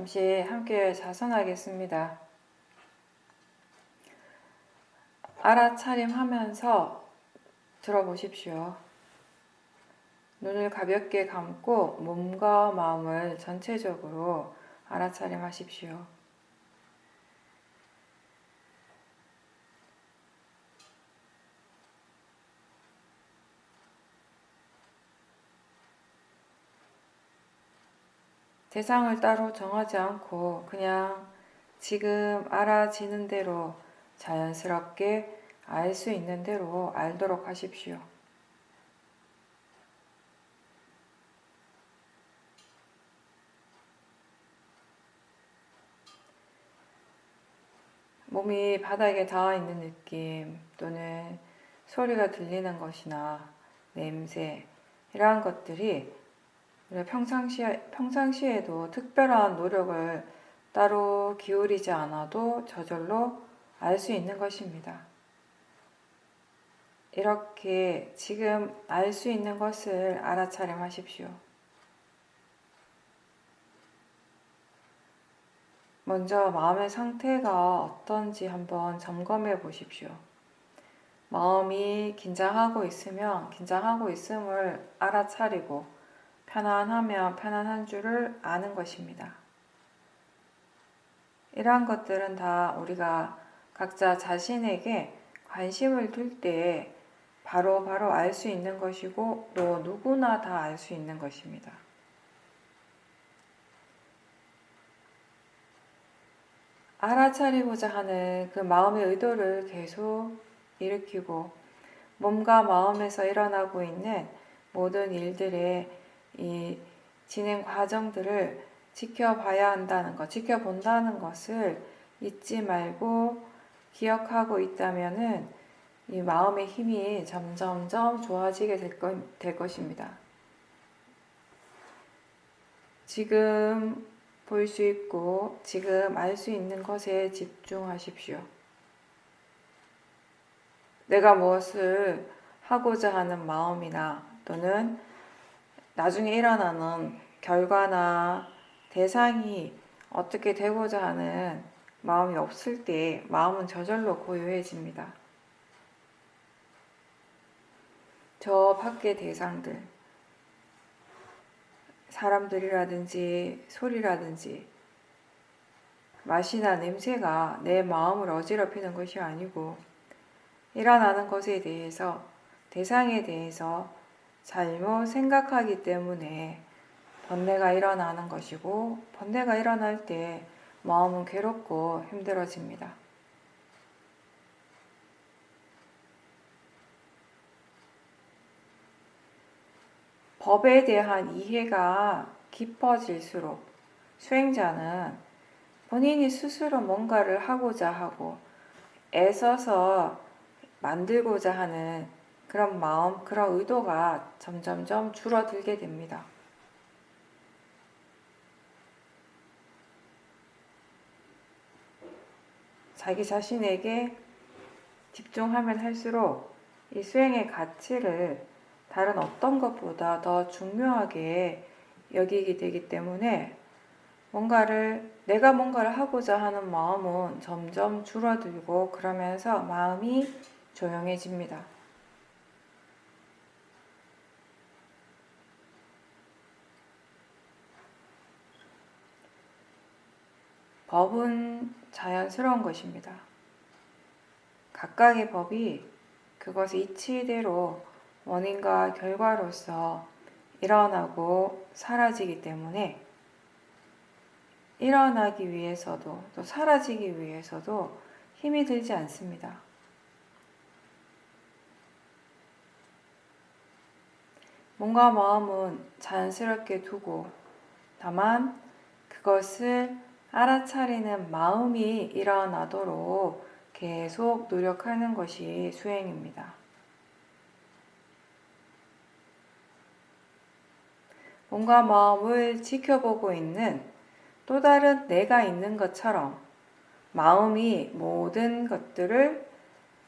잠시 함께 자선하겠습니다. 알아차림하면서 들어보십시오. 눈을 가볍게 감고 몸과 마음을 전체적으로 알아차림하십시오. 대상을 따로 정하지 않고 그냥 지금 알아지는 대로 자연스럽게 알 수 있는 대로 알도록 하십시오. 몸이 바닥에 닿아 있는 느낌 또는 소리가 들리는 것이나 냄새 이러한 것들이 평상시에도 특별한 노력을 따로 기울이지 않아도 저절로 알 수 있는 것입니다. 이렇게 지금 알 수 있는 것을 알아차림하십시오. 먼저 마음의 상태가 어떤지 한번 점검해 보십시오. 마음이 긴장하고 있으면 긴장하고 있음을 알아차리고 편안하면 편안한 줄을 아는 것입니다. 이러한 것들은 다 우리가 각자 자신에게 관심을 둘 때 바로 알 수 있는 것이고 또 누구나 다 알 수 있는 것입니다. 알아차리고자 하는 그 마음의 의도를 계속 일으키고 몸과 마음에서 일어나고 있는 모든 일들의 이 진행 과정들을 지켜봐야 한다는 것, 지켜본다는 것을 잊지 말고 기억하고 있다면은 이 마음의 힘이 점점점 좋아지게 될 것입니다. 지금 볼 수 있고 지금 알 수 있는 것에 집중하십시오. 내가 무엇을 하고자 하는 마음이나 또는 나중에 일어나는 결과나 대상이 어떻게 되고자 하는 마음이 없을 때 마음은 저절로 고요해집니다. 저 밖의 대상들, 사람들이라든지 소리라든지 맛이나 냄새가 내 마음을 어지럽히는 것이 아니고 일어나는 것에 대해서, 대상에 대해서 잘못 생각하기 때문에 번뇌가 일어나는 것이고 번뇌가 일어날 때 마음은 괴롭고 힘들어집니다. 법에 대한 이해가 깊어질수록 수행자는 본인이 스스로 뭔가를 하고자 하고 애써서 만들고자 하는 그런 마음, 그런 의도가 점점점 줄어들게 됩니다. 자기 자신에게 집중하면 할수록 이 수행의 가치를 다른 어떤 것보다 더 중요하게 여기게 되기 때문에 내가 뭔가를 하고자 하는 마음은 점점 줄어들고 그러면서 마음이 조용해집니다. 법은 자연스러운 것입니다. 각각의 법이 그것의 이치대로 원인과 결과로서 일어나고 사라지기 때문에 일어나기 위해서도 또 사라지기 위해서도 힘이 들지 않습니다. 몸과 마음은 자연스럽게 두고 다만 그것을 알아차리는 마음이 일어나도록 계속 노력하는 것이 수행입니다. 몸과 마음을 지켜보고 있는 또 다른 내가 있는 것처럼 마음이 모든 것들을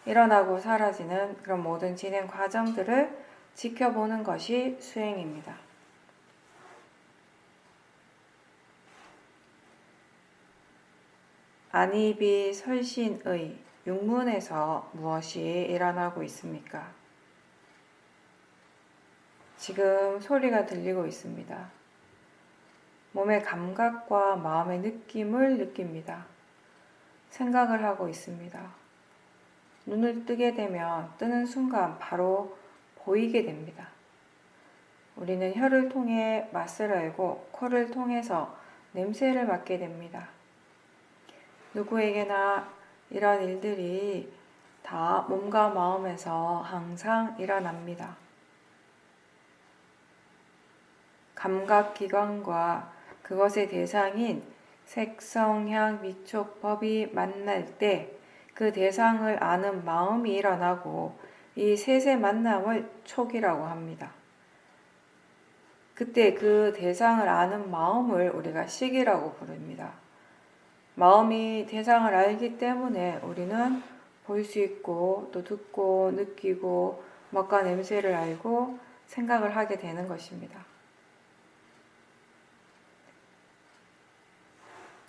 일어나고 사라지는 그런 모든 진행 과정들을 지켜보는 것이 수행입니다. 안입이 설신의 육문에서 무엇이 일어나고 있습니까? 지금 소리가 들리고 있습니다. 몸의 감각과 마음의 느낌을 느낍니다. 생각을 하고 있습니다. 눈을 뜨게 되면 뜨는 순간 바로 보이게 됩니다. 우리는 혀를 통해 맛을 알고 코를 통해서 냄새를 맡게 됩니다. 누구에게나 이런 일들이 다 몸과 마음에서 항상 일어납니다. 감각기관과 그것의 대상인 색, 성, 향, 미촉, 법이 만날 때 그 대상을 아는 마음이 일어나고 이 셋의 만남을 촉이라고 합니다. 그때 그 대상을 아는 마음을 우리가 식이라고 부릅니다. 마음이 대상을 알기 때문에 우리는 볼 수 있고 또 듣고 느끼고 맛과 냄새를 알고 생각을 하게 되는 것입니다.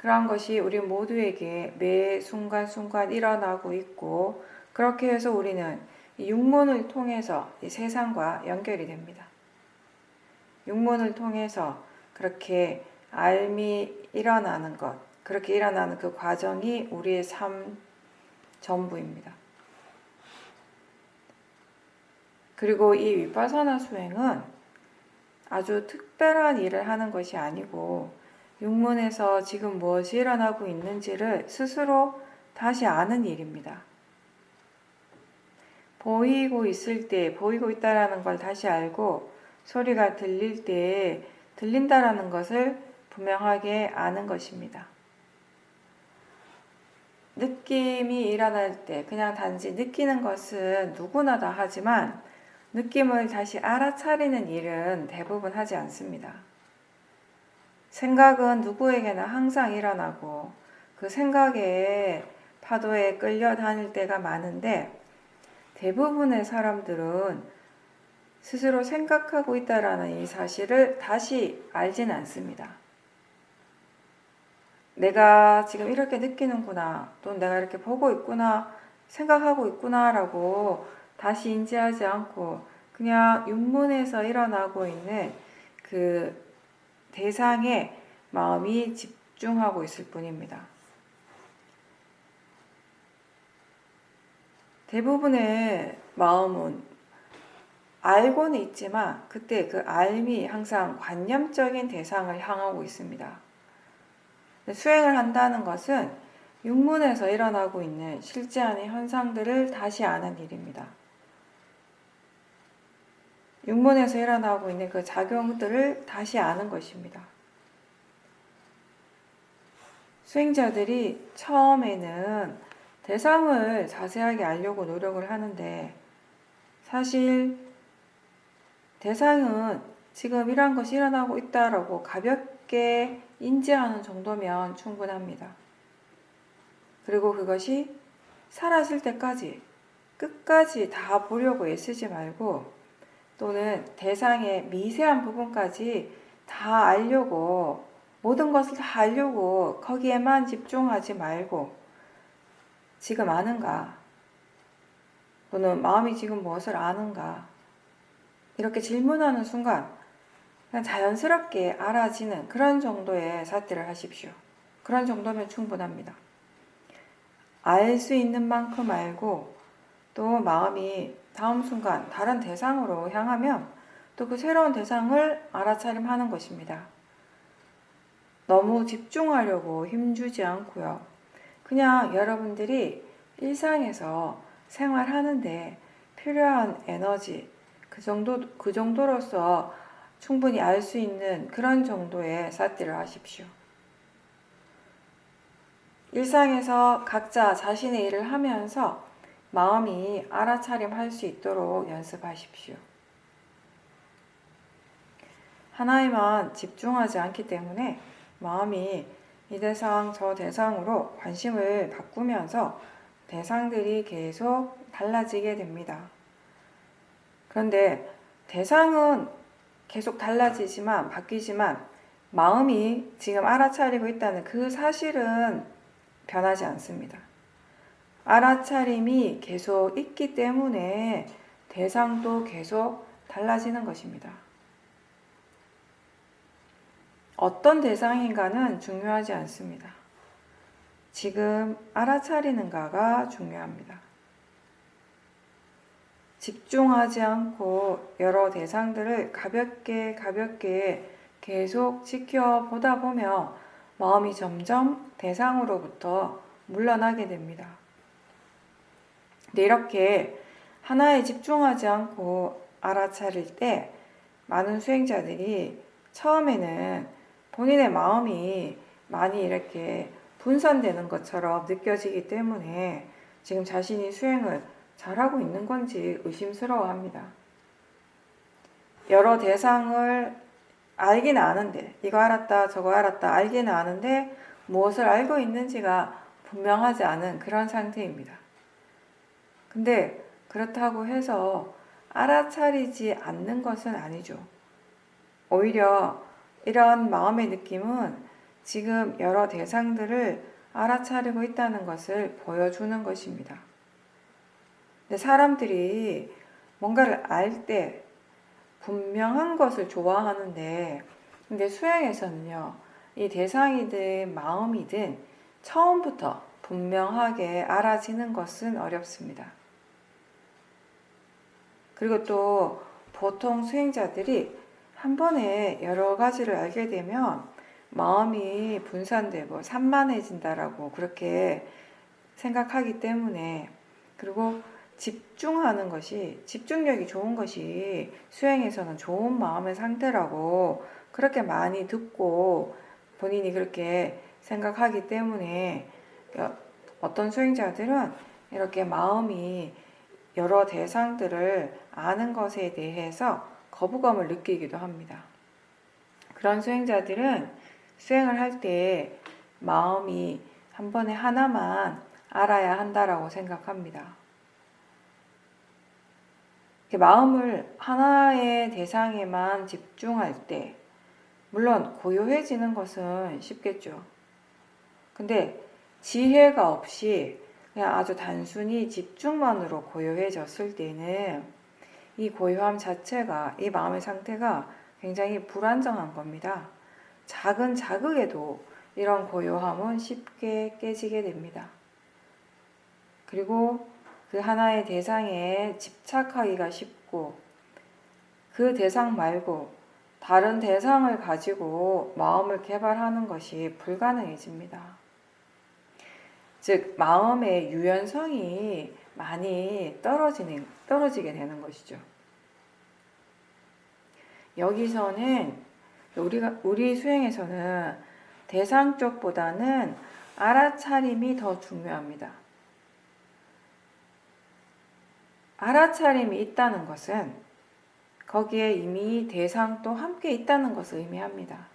그러한 것이 우리 모두에게 매 순간순간 일어나고 있고 그렇게 해서 우리는 이 육문을 통해서 이 세상과 연결이 됩니다. 육문을 통해서 그렇게 알미 일어나는 것, 그렇게 일어나는 그 과정이 우리의 삶 전부입니다. 그리고 이 위파사나 수행은 아주 특별한 일을 하는 것이 아니고 육문에서 지금 무엇이 일어나고 있는지를 스스로 다시 아는 일입니다. 보이고 있을 때 보이고 있다라는 걸 다시 알고 소리가 들릴 때 들린다라는 것을 분명하게 아는 것입니다. 느낌이 일어날 때 그냥 단지 느끼는 것은 누구나 다 하지만 느낌을 다시 알아차리는 일은 대부분 하지 않습니다. 생각은 누구에게나 항상 일어나고 그 생각의 파도에 끌려다닐 때가 많은데 대부분의 사람들은 스스로 생각하고 있다라는 이 사실을 다시 알지는 않습니다. 내가 지금 이렇게 느끼는구나, 또 내가 이렇게 보고 있구나, 생각하고 있구나라고 다시 인지하지 않고 그냥 육문에서 일어나고 있는 그 대상에 마음이 집중하고 있을 뿐입니다. 대부분의 마음은 알고는 있지만 그때 그 알미 항상 관념적인 대상을 향하고 있습니다. 수행을 한다는 것은 육문에서 일어나고 있는 실제하는 현상들을 다시 아는 일입니다. 육문에서 일어나고 있는 그 작용들을 다시 아는 것입니다. 수행자들이 처음에는 대상을 자세하게 알려고 노력을 하는데 사실 대상은 지금 이러한 것이 일어나고 있다라고 가볍게 인지하는 정도면 충분합니다. 그리고 그것이 사라질 때까지 끝까지 다 보려고 애쓰지 말고 또는 대상의 미세한 부분까지 다 알려고 모든 것을 다 알려고 거기에만 집중하지 말고 지금 아는가 또는 마음이 지금 무엇을 아는가 이렇게 질문하는 순간 그냥 자연스럽게 알아지는 그런 정도의 사티를 하십시오. 그런 정도면 충분합니다. 알 수 있는 만큼 알고 또 마음이 다음 순간 다른 대상으로 향하면 또 그 새로운 대상을 알아차림하는 것입니다. 너무 집중하려고 힘주지 않고요. 그냥 여러분들이 일상에서 생활하는데 필요한 에너지 그 정도로서 충분히 알 수 있는 그런 정도의 사티를 하십시오. 일상에서 각자 자신의 일을 하면서 마음이 알아차림할 수 있도록 연습하십시오. 하나에만 집중하지 않기 때문에 마음이 이 대상 저 대상으로 관심을 바꾸면서 대상들이 계속 달라지게 됩니다. 그런데 대상은 계속 바뀌지만 마음이 지금 알아차리고 있다는 그 사실은 변하지 않습니다. 알아차림이 계속 있기 때문에 대상도 계속 달라지는 것입니다. 어떤 대상인가는 중요하지 않습니다. 지금 알아차리는가가 중요합니다. 집중하지 않고 여러 대상들을 가볍게 계속 지켜보다 보면 마음이 점점 대상으로부터 물러나게 됩니다. 근데 이렇게 하나에 집중하지 않고 알아차릴 때 많은 수행자들이 처음에는 본인의 마음이 많이 이렇게 분산되는 것처럼 느껴지기 때문에 지금 자신이 수행을 잘하고 있는 건지 의심스러워합니다. 여러 대상을 알긴 아는데, 이거 알았다 저거 알았다 알긴 아는데 무엇을 알고 있는지가 분명하지 않은 그런 상태입니다. 근데 그렇다고 해서 알아차리지 않는 것은 아니죠. 오히려 이런 마음의 느낌은 지금 여러 대상들을 알아차리고 있다는 것을 보여주는 것입니다. 근데 사람들이 뭔가를 알 때 분명한 것을 좋아하는데, 근데 수행에서는요, 이 대상이든 마음이든 처음부터 분명하게 알아지는 것은 어렵습니다. 그리고 또 보통 수행자들이 한 번에 여러 가지를 알게 되면 마음이 분산되고 산만해진다라고 그렇게 생각하기 때문에, 그리고 집중하는 것이, 집중력이 좋은 것이 수행에서는 좋은 마음의 상태라고 그렇게 많이 듣고 본인이 그렇게 생각하기 때문에 어떤 수행자들은 이렇게 마음이 여러 대상들을 아는 것에 대해서 거부감을 느끼기도 합니다. 그런 수행자들은 수행을 할 때 마음이 한 번에 하나만 알아야 한다라고 생각합니다. 마음을 하나의 대상에만 집중할 때 물론 고요해지는 것은 쉽겠죠. 근데 지혜가 없이 그냥 아주 단순히 집중만으로 고요해졌을 때는 이 고요함 자체가, 이 마음의 상태가 굉장히 불안정한 겁니다. 작은 자극에도 이런 고요함은 쉽게 깨지게 됩니다. 그리고 그 하나의 대상에 집착하기가 쉽고, 그 대상 말고 다른 대상을 가지고 마음을 개발하는 것이 불가능해집니다. 즉, 마음의 유연성이 많이 떨어지게 되는 것이죠. 여기서는 우리 수행에서는 대상 쪽보다는 알아차림이 더 중요합니다. 알아차림이 있다는 것은 거기에 이미 대상도 함께 있다는 것을 의미합니다.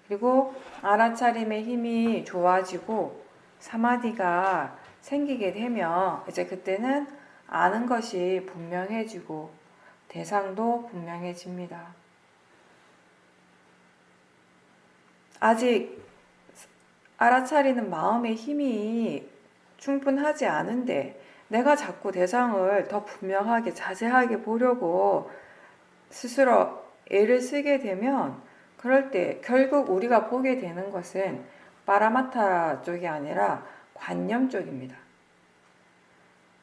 그리고 알아차림의 힘이 좋아지고 사마디가 생기게 되면 이제 그때는 아는 것이 분명해지고 대상도 분명해집니다. 아직 알아차리는 마음의 힘이 충분하지 않은데 내가 자꾸 대상을 더 분명하게 자세하게 보려고 스스로 애를 쓰게 되면, 그럴 때 결국 우리가 보게 되는 것은 파라마타 쪽이 아니라 관념 쪽입니다.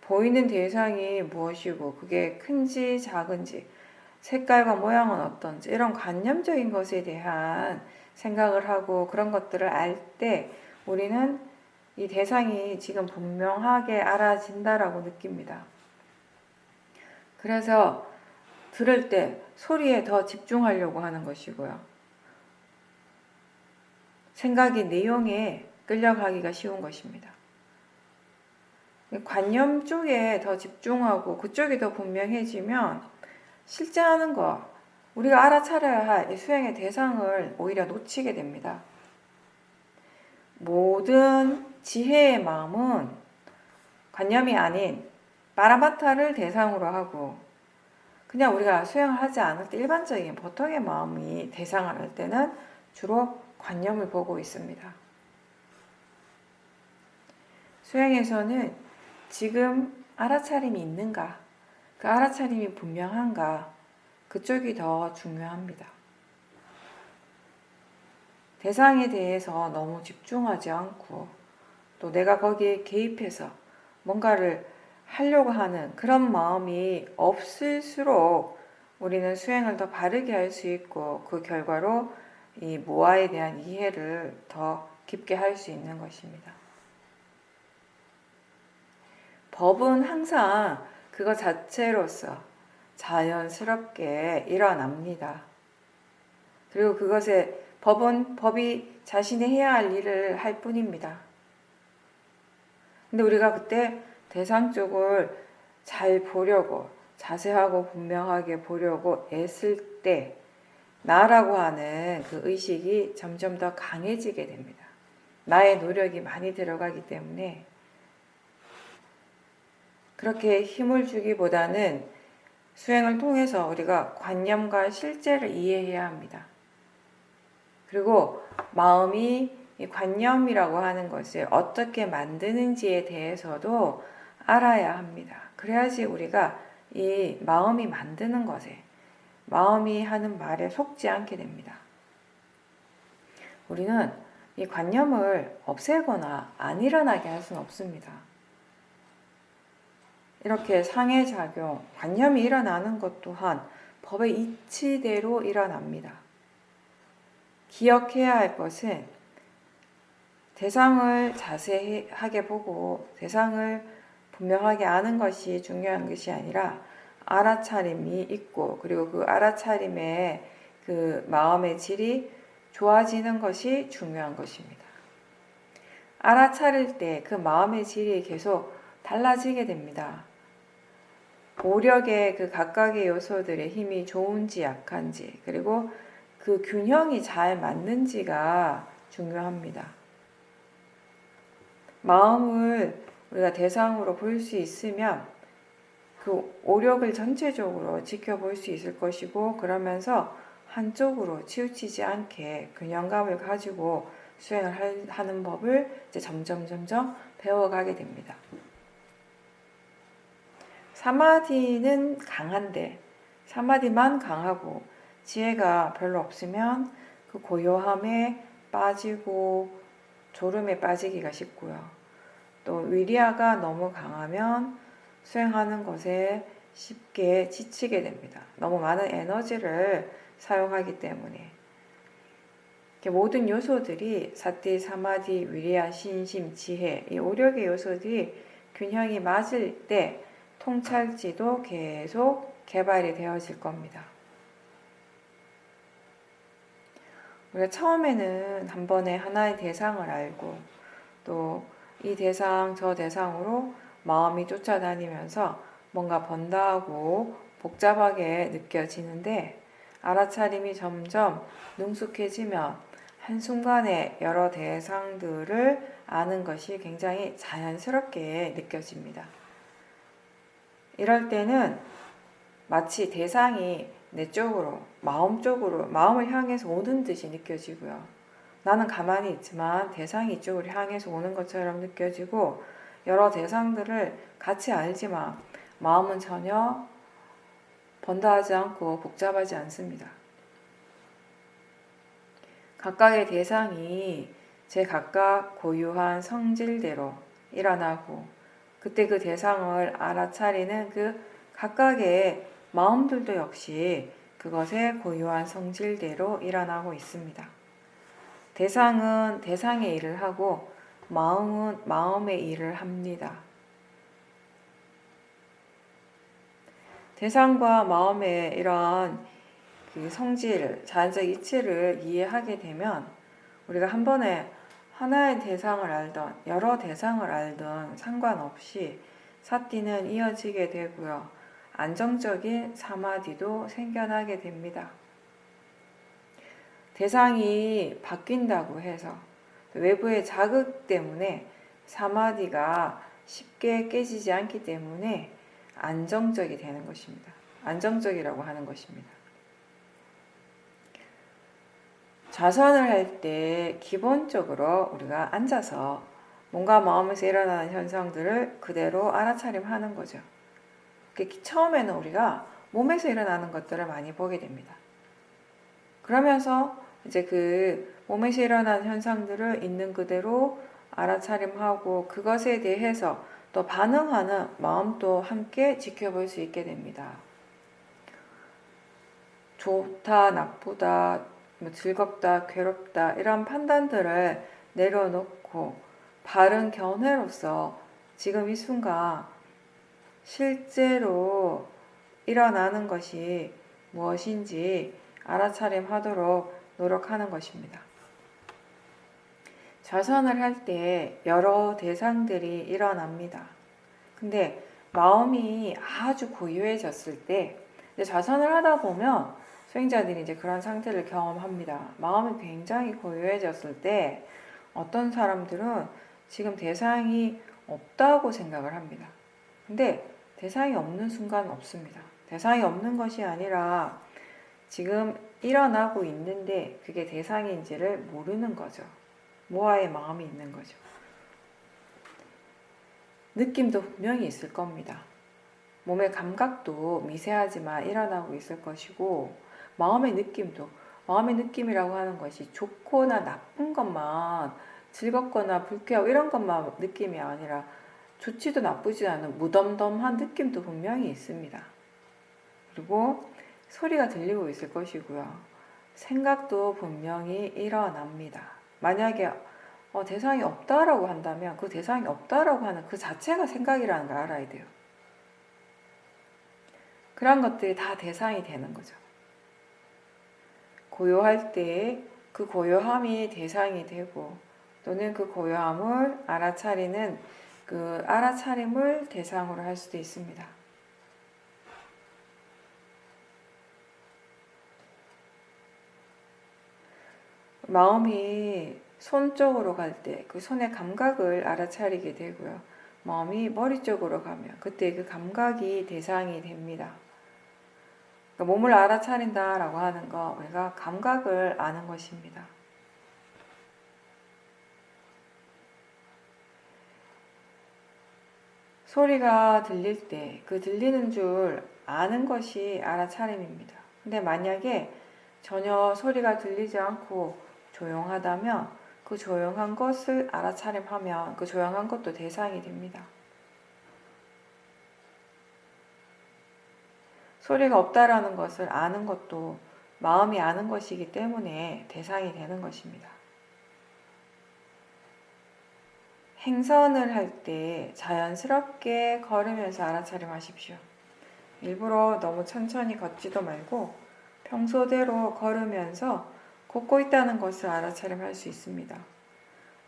보이는 대상이 무엇이고 그게 큰지 작은지, 색깔과 모양은 어떤지, 이런 관념적인 것에 대한 생각을 하고 그런 것들을 알 때 우리는 이 대상이 지금 분명하게 알아진다라고 느낍니다. 그래서 들을 때 소리에 더 집중하려고 하는 것이고요. 생각의 내용에 끌려가기가 쉬운 것입니다. 관념 쪽에 더 집중하고 그쪽이 더 분명해지면 실제 하는 거, 우리가 알아차려야 할 수행의 대상을 오히려 놓치게 됩니다. 모든 지혜의 마음은 관념이 아닌 파라마타를 대상으로 하고, 그냥 우리가 수행을 하지 않을 때 일반적인 보통의 마음이 대상을 할 때는 주로 관념을 보고 있습니다. 수행에서는 지금 알아차림이 있는가, 그 알아차림이 분명한가, 그쪽이 더 중요합니다. 대상에 대해서 너무 집중하지 않고 또 내가 거기에 개입해서 뭔가를 하려고 하는 그런 마음이 없을수록 우리는 수행을 더 바르게 할 수 있고 그 결과로 이 모아에 대한 이해를 더 깊게 할 수 있는 것입니다. 법은 항상 그것 자체로서 자연스럽게 일어납니다. 그리고 그것에 법이 자신이 해야 할 일을 할 뿐입니다. 근데 우리가 그때 대상 쪽을 잘 보려고, 자세하고 분명하게 보려고 애쓸 때 나라고 하는 그 의식이 점점 더 강해지게 됩니다. 나의 노력이 많이 들어가기 때문에 그렇게 힘을 주기보다는 수행을 통해서 우리가 관념과 실제를 이해해야 합니다. 그리고 마음이 이 관념이라고 하는 것을 어떻게 만드는지에 대해서도 알아야 합니다. 그래야지 우리가 이 마음이 만드는 것에, 마음이 하는 말에 속지 않게 됩니다. 우리는 이 관념을 없애거나 안 일어나게 할 수는 없습니다. 이렇게 상해작용, 관념이 일어나는 것 또한 법의 이치대로 일어납니다. 기억해야 할 것은 대상을 자세하게 보고 대상을 분명하게 아는 것이 중요한 것이 아니라 알아차림이 있고 그리고 그 알아차림의 그 마음의 질이 좋아지는 것이 중요한 것입니다. 알아차릴 때 그 마음의 질이 계속 달라지게 됩니다. 오력의 그 각각의 요소들의 힘이 좋은지 약한지 그리고 그 균형이 잘 맞는지가 중요합니다. 마음을 우리가 대상으로 볼 수 있으면 그 오력을 전체적으로 지켜볼 수 있을 것이고 그러면서 한쪽으로 치우치지 않게 균형감을 가지고 수행을 하는 법을 이제 점점 배워가게 됩니다. 사마디는 강한데 사마디만 강하고 지혜가 별로 없으면 그 고요함에 빠지고 졸음에 빠지기가 쉽고요. 또 위리아가 너무 강하면 수행하는 것에 쉽게 지치게 됩니다. 너무 많은 에너지를 사용하기 때문에 모든 요소들이 사티, 사마디, 위리아, 신심, 지혜 이 오력의 요소들이 균형이 맞을 때 통찰지도 계속 개발이 되어질 겁니다. 우리가 처음에는 한 번에 하나의 대상을 알고 또 이 대상 저 대상으로 마음이 쫓아다니면서 뭔가 번다하고 복잡하게 느껴지는데 알아차림이 점점 능숙해지면 한순간에 여러 대상들을 아는 것이 굉장히 자연스럽게 느껴집니다. 이럴 때는 마치 대상이 내 쪽으로, 마음 쪽으로, 마음을 향해서 오는 듯이 느껴지고요. 나는 가만히 있지만 대상이 이쪽으로 향해서 오는 것처럼 느껴지고 여러 대상들을 같이 알지만 마음은 전혀 번다하지 않고 복잡하지 않습니다. 각각의 대상이 제 각각 고유한 성질대로 일어나고 그때 그 대상을 알아차리는 그 각각의 마음들도 역시 그것의 고유한 성질대로 일어나고 있습니다. 대상은 대상의 일을 하고 마음은 마음의 일을 합니다. 대상과 마음의 이러한 그 성질, 자연적 이치를 이해하게 되면 우리가 한 번에 하나의 대상을 알던 여러 대상을 알던 상관없이 사티는 이어지게 되고요. 안정적인 사마디도 생겨나게 됩니다. 대상이 바뀐다고 해서 외부의 자극 때문에 사마디가 쉽게 깨지지 않기 때문에 안정적이 되는 것입니다. 안정적이라고 하는 것입니다. 자선을 할 때 기본적으로 우리가 앉아서 뭔가 마음에서 일어나는 현상들을 그대로 알아차림하는 거죠. 처음에는 우리가 몸에서 일어나는 것들을 많이 보게 됩니다. 그러면서 이제 그 몸에서 일어나는 현상들을 있는 그대로 알아차림하고 그것에 대해서 또 반응하는 마음도 함께 지켜볼 수 있게 됩니다. 좋다, 나쁘다, 즐겁다, 괴롭다 이런 판단들을 내려놓고 바른 견해로서 지금 이 순간 실제로 일어나는 것이 무엇인지 알아차림하도록 노력하는 것입니다. 좌선을 할 때 여러 대상들이 일어납니다. 근데 마음이 아주 고요해졌을 때 좌선을 하다 보면 수행자들이 이제 그런 상태를 경험합니다. 마음이 굉장히 고요해졌을 때 어떤 사람들은 지금 대상이 없다고 생각을 합니다. 근데 대상이 없는 순간은 없습니다. 대상이 없는 것이 아니라 지금 일어나고 있는데 그게 대상인지를 모르는 거죠. 모아의 마음이 있는 거죠. 느낌도 분명히 있을 겁니다. 몸의 감각도 미세하지만 일어나고 있을 것이고 마음의 느낌이라고 하는 것이 좋거나 나쁜 것만 즐겁거나 불쾌하고 이런 것만 느낌이 아니라 좋지도 나쁘지 않은 무덤덤한 느낌도 분명히 있습니다. 그리고 소리가 들리고 있을 것이고요. 생각도 분명히 일어납니다. 만약에 대상이 없다라고 한다면 그 대상이 없다라고 하는 그 자체가 생각이라는 걸 알아야 돼요. 그런 것들이 다 대상이 되는 거죠. 고요할 때 그 고요함이 대상이 되고 또는 그 고요함을 알아차리는 그 알아차림을 대상으로 할 수도 있습니다. 마음이 손 쪽으로 갈 때 그 손의 감각을 알아차리게 되고요. 마음이 머리 쪽으로 가면 그때 그 감각이 대상이 됩니다. 그러니까 몸을 알아차린다라고 하는 거 우리가 감각을 아는 것입니다. 소리가 들릴 때 그 들리는 줄 아는 것이 알아차림입니다. 근데 만약에 전혀 소리가 들리지 않고 조용하다면 그 조용한 것을 알아차림하면 그 조용한 것도 대상이 됩니다. 소리가 없다라는 것을 아는 것도 마음이 아는 것이기 때문에 대상이 되는 것입니다. 행선을 할 때 자연스럽게 걸으면서 알아차림하십시오. 일부러 너무 천천히 걷지도 말고 평소대로 걸으면서 걷고 있다는 것을 알아차림할 수 있습니다.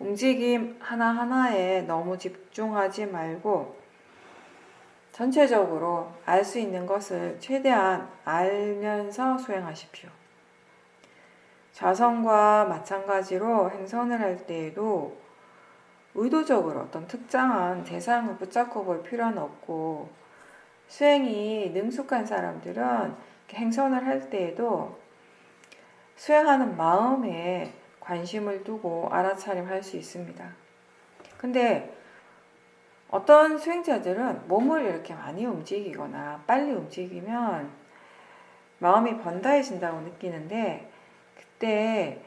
움직임 하나하나에 너무 집중하지 말고 전체적으로 알 수 있는 것을 최대한 알면서 수행하십시오. 좌선과 마찬가지로 행선을 할 때에도 의도적으로 어떤 특정한 대상을 붙잡고 볼 필요는 없고 수행이 능숙한 사람들은 행선을 할 때에도 수행하는 마음에 관심을 두고 알아차림할 수 있습니다. 근데 어떤 수행자들은 몸을 이렇게 많이 움직이거나 빨리 움직이면 마음이 번다해진다고 느끼는데 그때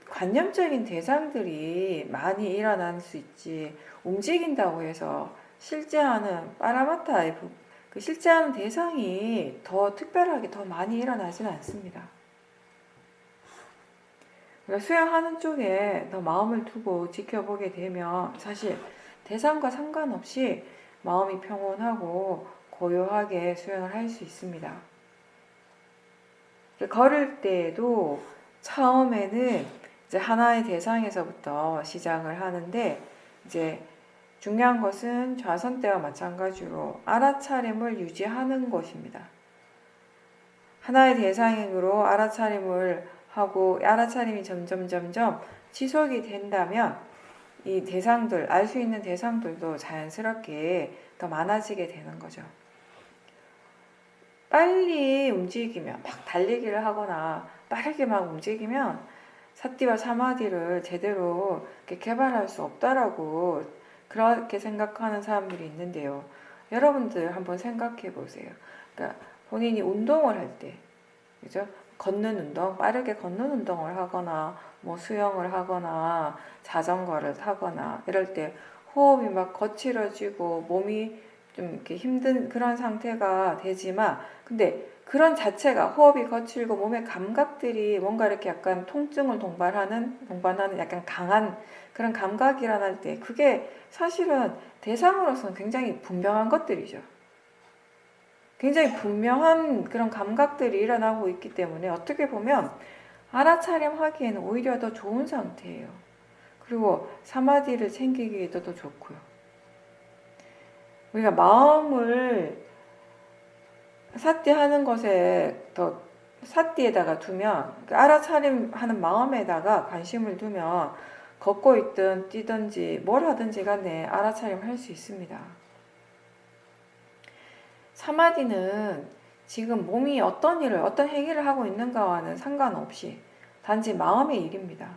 관념적인 대상들이 많이 일어날 수 있지 움직인다고 해서 실제하는 파라마타의 그 실제하는 대상이 더 특별하게 더 많이 일어나지는 않습니다. 그러니까 수행하는 쪽에 더 마음을 두고 지켜보게 되면 사실 대상과 상관없이 마음이 평온하고 고요하게 수행을 할 수 있습니다. 걸을 때에도 처음에는 이제 하나의 대상에서부터 시작을 하는데 이제 중요한 것은 좌선 때와 마찬가지로 알아차림을 유지하는 것입니다. 하나의 대상으로 알아차림을 하고 알아차림이 점점 지속이 된다면 이 대상들, 알 수 있는 대상들도 자연스럽게 더 많아지게 되는 거죠. 빨리 움직이면 막 달리기를 하거나 빠르게 막 움직이면 사띠와 사마디를 제대로 이렇게 개발할 수 없다라고 그렇게 생각하는 사람들이 있는데요. 여러분들 한번 생각해 보세요. 그러니까 본인이 운동을 할 때, 그죠? 걷는 운동, 빠르게 걷는 운동을 하거나, 뭐 수영을 하거나, 자전거를 타거나, 이럴 때 호흡이 막 거칠어지고 몸이 좀 이렇게 힘든 그런 상태가 되지만, 근데 그런 자체가 호흡이 거칠고 몸의 감각들이 뭔가 이렇게 약간 통증을 동반하는 약간 강한 그런 감각이 일어날 때, 그게 사실은 대상으로서는 굉장히 분명한 것들이죠. 굉장히 분명한 그런 감각들이 일어나고 있기 때문에 어떻게 보면 알아차림하기에는 오히려 더 좋은 상태예요. 그리고 사마디를 챙기기에도 더 좋고요. 우리가 마음을 사띠하는 것에 더 사띠에다가 두면, 알아차림하는 마음에다가 관심을 두면 걷고 있든 뛰든지 뭘 하든지 간에 알아차림 할 수 있습니다. 사마디는 지금 몸이 어떤 일을, 어떤 행위를 하고 있는가와는 상관없이 단지 마음의 일입니다.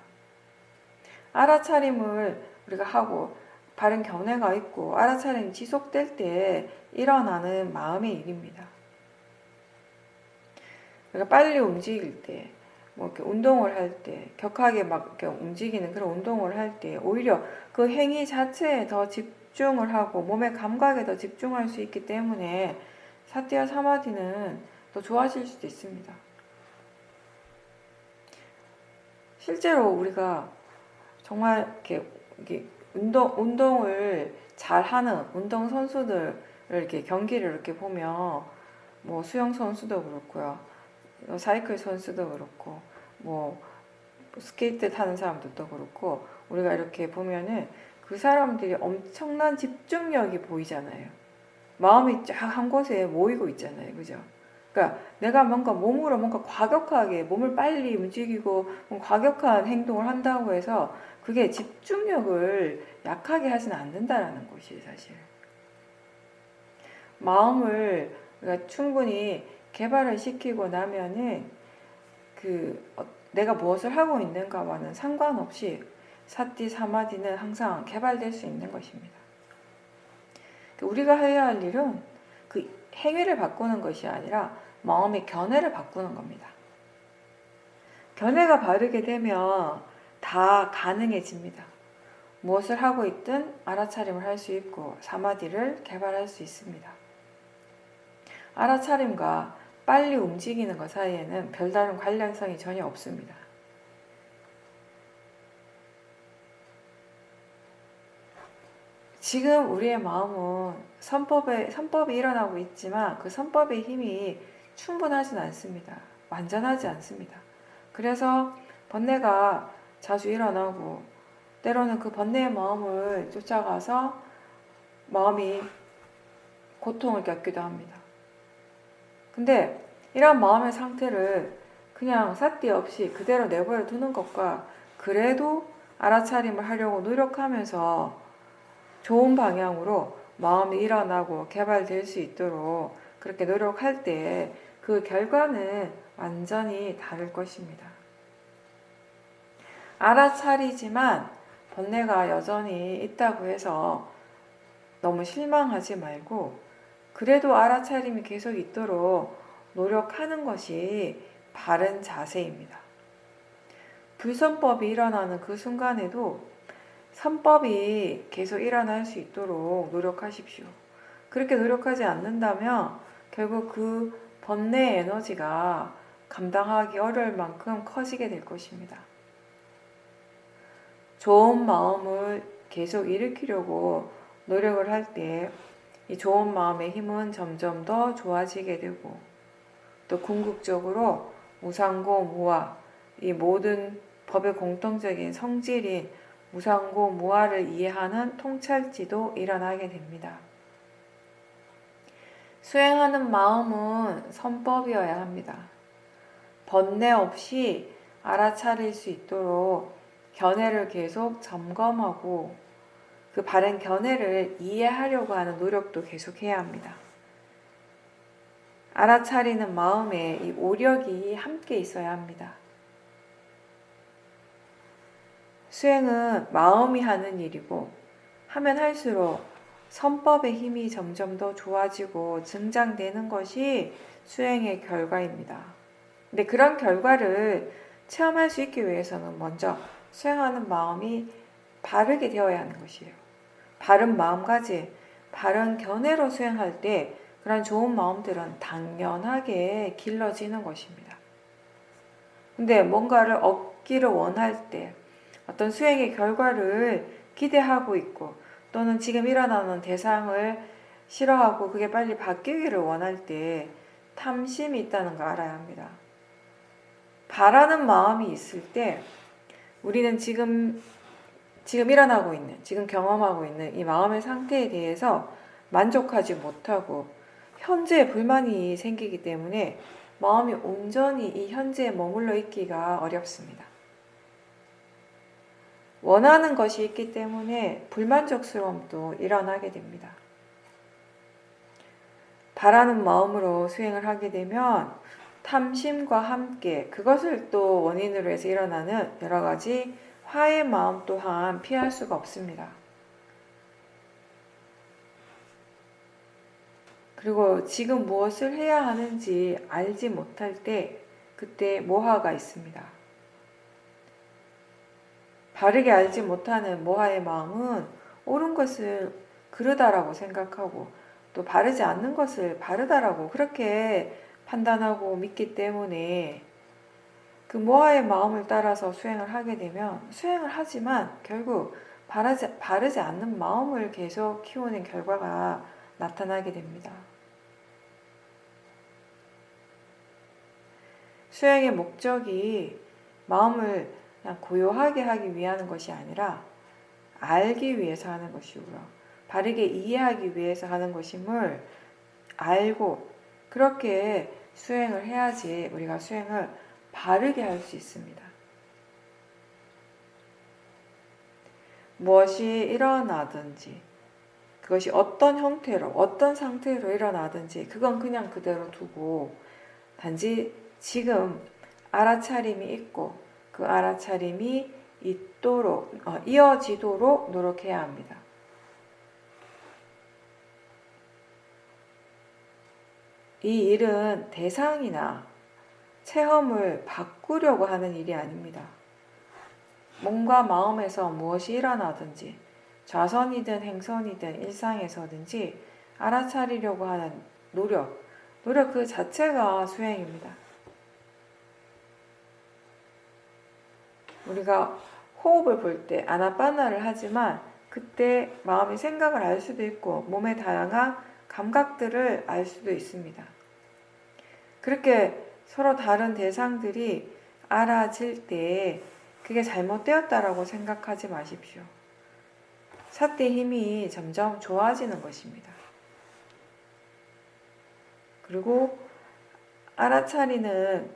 알아차림을 우리가 하고 바른 견해가 있고 알아차림이 지속될 때 일어나는 마음의 일입니다. 우리가 빨리 움직일 때, 뭐 이렇게 운동을 할 때, 격하게 막 이렇게 움직이는 그런 운동을 할 때 오히려 그 행위 자체에 더 집중을 하고 몸의 감각에 더 집중할 수 있기 때문에 사띠와 사마디는 더 좋아질 수도 있습니다. 실제로 우리가 정말 이렇게 운동을 잘하는 운동 선수들을 이렇게 경기를 이렇게 보면 뭐 수영 선수도 그렇고요, 사이클 선수도 그렇고, 뭐 스케이트 타는 사람들도 그렇고, 우리가 이렇게 보면은 그 사람들이 엄청난 집중력이 보이잖아요. 마음이 쫙 한 곳에 모이고 있잖아요. 그죠? 그러니까 내가 몸으로 뭔가 과격하게 몸을 빨리 움직이고 과격한 행동을 한다고 해서 그게 집중력을 약하게 하지는 않는다라는 것이 사실. 마음을 우리가 충분히 개발을 시키고 나면은 내가 무엇을 하고 있는가와는 상관없이 사띠, 사마디는 항상 개발될 수 있는 것입니다. 우리가 해야 할 일은 그 행위를 바꾸는 것이 아니라 마음의 견해를 바꾸는 겁니다. 견해가 바르게 되면 다 가능해집니다. 무엇을 하고 있든 알아차림을 할 수 있고 사마디를 개발할 수 있습니다. 알아차림과 빨리 움직이는 것 사이에는 별다른 관련성이 전혀 없습니다. 지금 우리의 마음은 선법이 일어나고 있지만 그 선법의 힘이 충분하진 않습니다. 완전하지 않습니다. 그래서 번뇌가 자주 일어나고 때로는 그 번뇌의 마음을 쫓아가서 마음이 고통을 겪기도 합니다. 근데 이런 마음의 상태를 그냥 삿대 없이 그대로 내버려 두는 것과 그래도 알아차림을 하려고 노력하면서 좋은 방향으로 마음이 일어나고 개발될 수 있도록 그렇게 노력할 때 그 결과는 완전히 다를 것입니다. 알아차리지만 번뇌가 여전히 있다고 해서 너무 실망하지 말고 그래도 알아차림이 계속 있도록 노력하는 것이 바른 자세입니다. 불선법이 일어나는 그 순간에도 선법이 계속 일어날 수 있도록 노력하십시오. 그렇게 노력하지 않는다면 결국 그 번뇌의 에너지가 감당하기 어려울 만큼 커지게 될 것입니다. 좋은 마음을 계속 일으키려고 노력을 할 때 이 좋은 마음의 힘은 점점 더 좋아지게 되고 또 궁극적으로 무상고 무아, 이 모든 법의 공통적인 성질인 무상고 무아를 이해하는 통찰지도 일어나게 됩니다. 수행하는 마음은 선법이어야 합니다. 번뇌 없이 알아차릴 수 있도록 견해를 계속 점검하고 그 바른 견해를 이해하려고 하는 노력도 계속해야 합니다. 알아차리는 마음에 이 오력이 함께 있어야 합니다. 수행은 마음이 하는 일이고 하면 할수록 선법의 힘이 점점 더 좋아지고 증장되는 것이 수행의 결과입니다. 근데 그런 결과를 체험할 수 있기 위해서는 먼저 수행하는 마음이 바르게 되어야 하는 것이에요. 바른 마음가짐, 바른 견해로 수행할 때 그런 좋은 마음들은 당연하게 길러지는 것입니다. 근데 뭔가를 얻기를 원할 때 어떤 수행의 결과를 기대하고 있고 또는 지금 일어나는 대상을 싫어하고 그게 빨리 바뀌기를 원할 때 탐심이 있다는 거 알아야 합니다. 바라는 마음이 있을 때 우리는 지금 일어나고 있는, 지금 경험하고 있는 이 마음의 상태에 대해서 만족하지 못하고 현재에 불만이 생기기 때문에 마음이 온전히 이 현재에 머물러 있기가 어렵습니다. 원하는 것이 있기 때문에 불만족스러움도 일어나게 됩니다. 바라는 마음으로 수행을 하게 되면 탐심과 함께 그것을 또 원인으로 해서 일어나는 여러 가지 화의 마음 또한 피할 수가 없습니다. 그리고 지금 무엇을 해야 하는지 알지 못할 때 그때 모하가 있습니다. 바르게 알지 못하는 모하의 마음은 옳은 것을 그르다라고 생각하고 또 바르지 않는 것을 바르다라고 그렇게 판단하고 믿기 때문에 그 모하의 마음을 따라서 수행을 하게 되면 수행을 하지만 결국 바르지 않는 마음을 계속 키우는 결과가 나타나게 됩니다. 수행의 목적이 마음을 그냥 고요하게 하기 위한 것이 아니라 알기 위해서 하는 것이고요. 바르게 이해하기 위해서 하는 것임을 알고 그렇게 수행을 해야지 우리가 수행을 바르게 할 수 있습니다. 무엇이 일어나든지 그것이 어떤 형태로 어떤 상태로 일어나든지 그건 그냥 그대로 두고 단지 지금 알아차림이 있고 그 알아차림이 이어지도록 노력해야 합니다. 이 일은 대상이나 체험을 바꾸려고 하는 일이 아닙니다. 몸과 마음에서 무엇이 일어나든지 좌선이든 행선이든 일상에서든지 알아차리려고 하는 노력 그 자체가 수행입니다. 우리가 호흡을 볼 때 아나파나를 하지만 그때 마음이 생각을 알 수도 있고 몸의 다양한 감각들을 알 수도 있습니다. 그렇게 서로 다른 대상들이 알아질 때 그게 잘못되었다라고 생각하지 마십시오. 삿대의 힘이 점점 좋아지는 것입니다. 그리고 알아차리는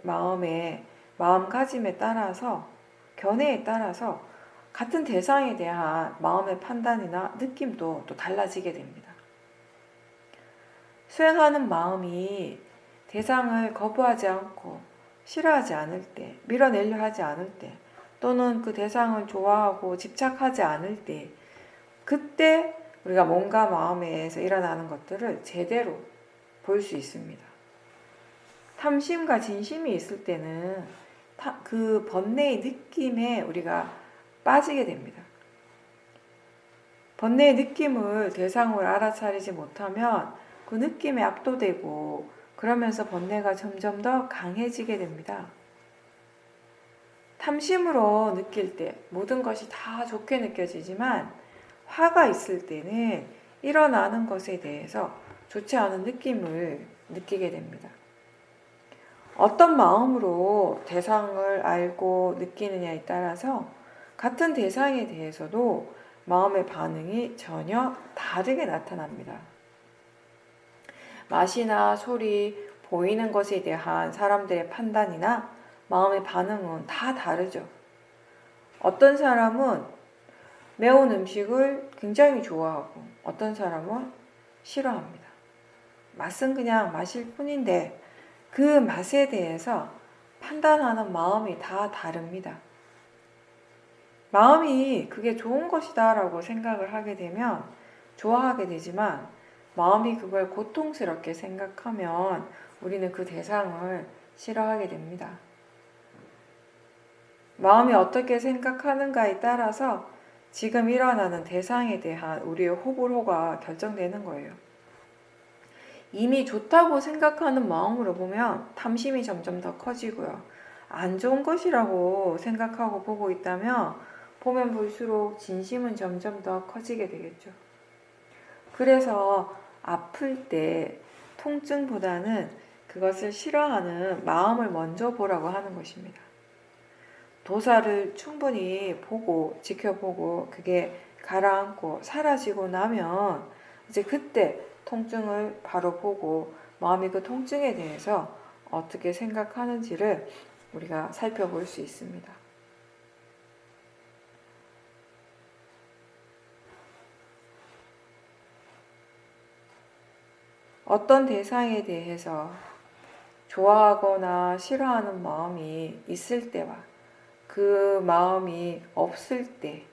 마음가짐에 따라서 견해에 따라서 같은 대상에 대한 마음의 판단이나 느낌도 또 달라지게 됩니다. 수행하는 마음이 대상을 거부하지 않고 싫어하지 않을 때, 밀어내려 하지 않을 때, 또는 그 대상을 좋아하고 집착하지 않을 때, 그때 우리가 몸과 마음에서 일어나는 것들을 제대로 볼 수 있습니다. 탐심과 진심이 있을 때는 그 번뇌의 느낌에 우리가 빠지게 됩니다. 번뇌의 느낌을 대상으로 알아차리지 못하면 그 느낌에 압도되고 그러면서 번뇌가 점점 더 강해지게 됩니다. 탐심으로 느낄 때 모든 것이 다 좋게 느껴지지만 화가 있을 때는 일어나는 것에 대해서 좋지 않은 느낌을 느끼게 됩니다. 어떤 마음으로 대상을 알고 느끼느냐에 따라서 같은 대상에 대해서도 마음의 반응이 전혀 다르게 나타납니다. 맛이나 소리, 보이는 것에 대한 사람들의 판단이나 마음의 반응은 다 다르죠. 어떤 사람은 매운 음식을 굉장히 좋아하고 어떤 사람은 싫어합니다. 맛은 그냥 맛일 뿐인데 그 맛에 대해서 판단하는 마음이 다 다릅니다. 마음이 그게 좋은 것이다라고 생각을 하게 되면 좋아하게 되지만 마음이 그걸 고통스럽게 생각하면 우리는 그 대상을 싫어하게 됩니다. 마음이 어떻게 생각하는가에 따라서 지금 일어나는 대상에 대한 우리의 호불호가 결정되는 거예요. 이미 좋다고 생각하는 마음으로 보면 탐심이 점점 더 커지고요. 안 좋은 것이라고 생각하고 보고 있다면 보면 볼수록 진심은 점점 더 커지게 되겠죠. 그래서 아플 때 통증보다는 그것을 싫어하는 마음을 먼저 보라고 하는 것입니다. 도사를 충분히 보고 지켜보고 그게 가라앉고 사라지고 나면 이제 그때 통증을 바로 보고 마음이 그 통증에 대해서 어떻게 생각하는지를 우리가 살펴볼 수 있습니다. 어떤 대상에 대해서 좋아하거나 싫어하는 마음이 있을 때와 그 마음이 없을 때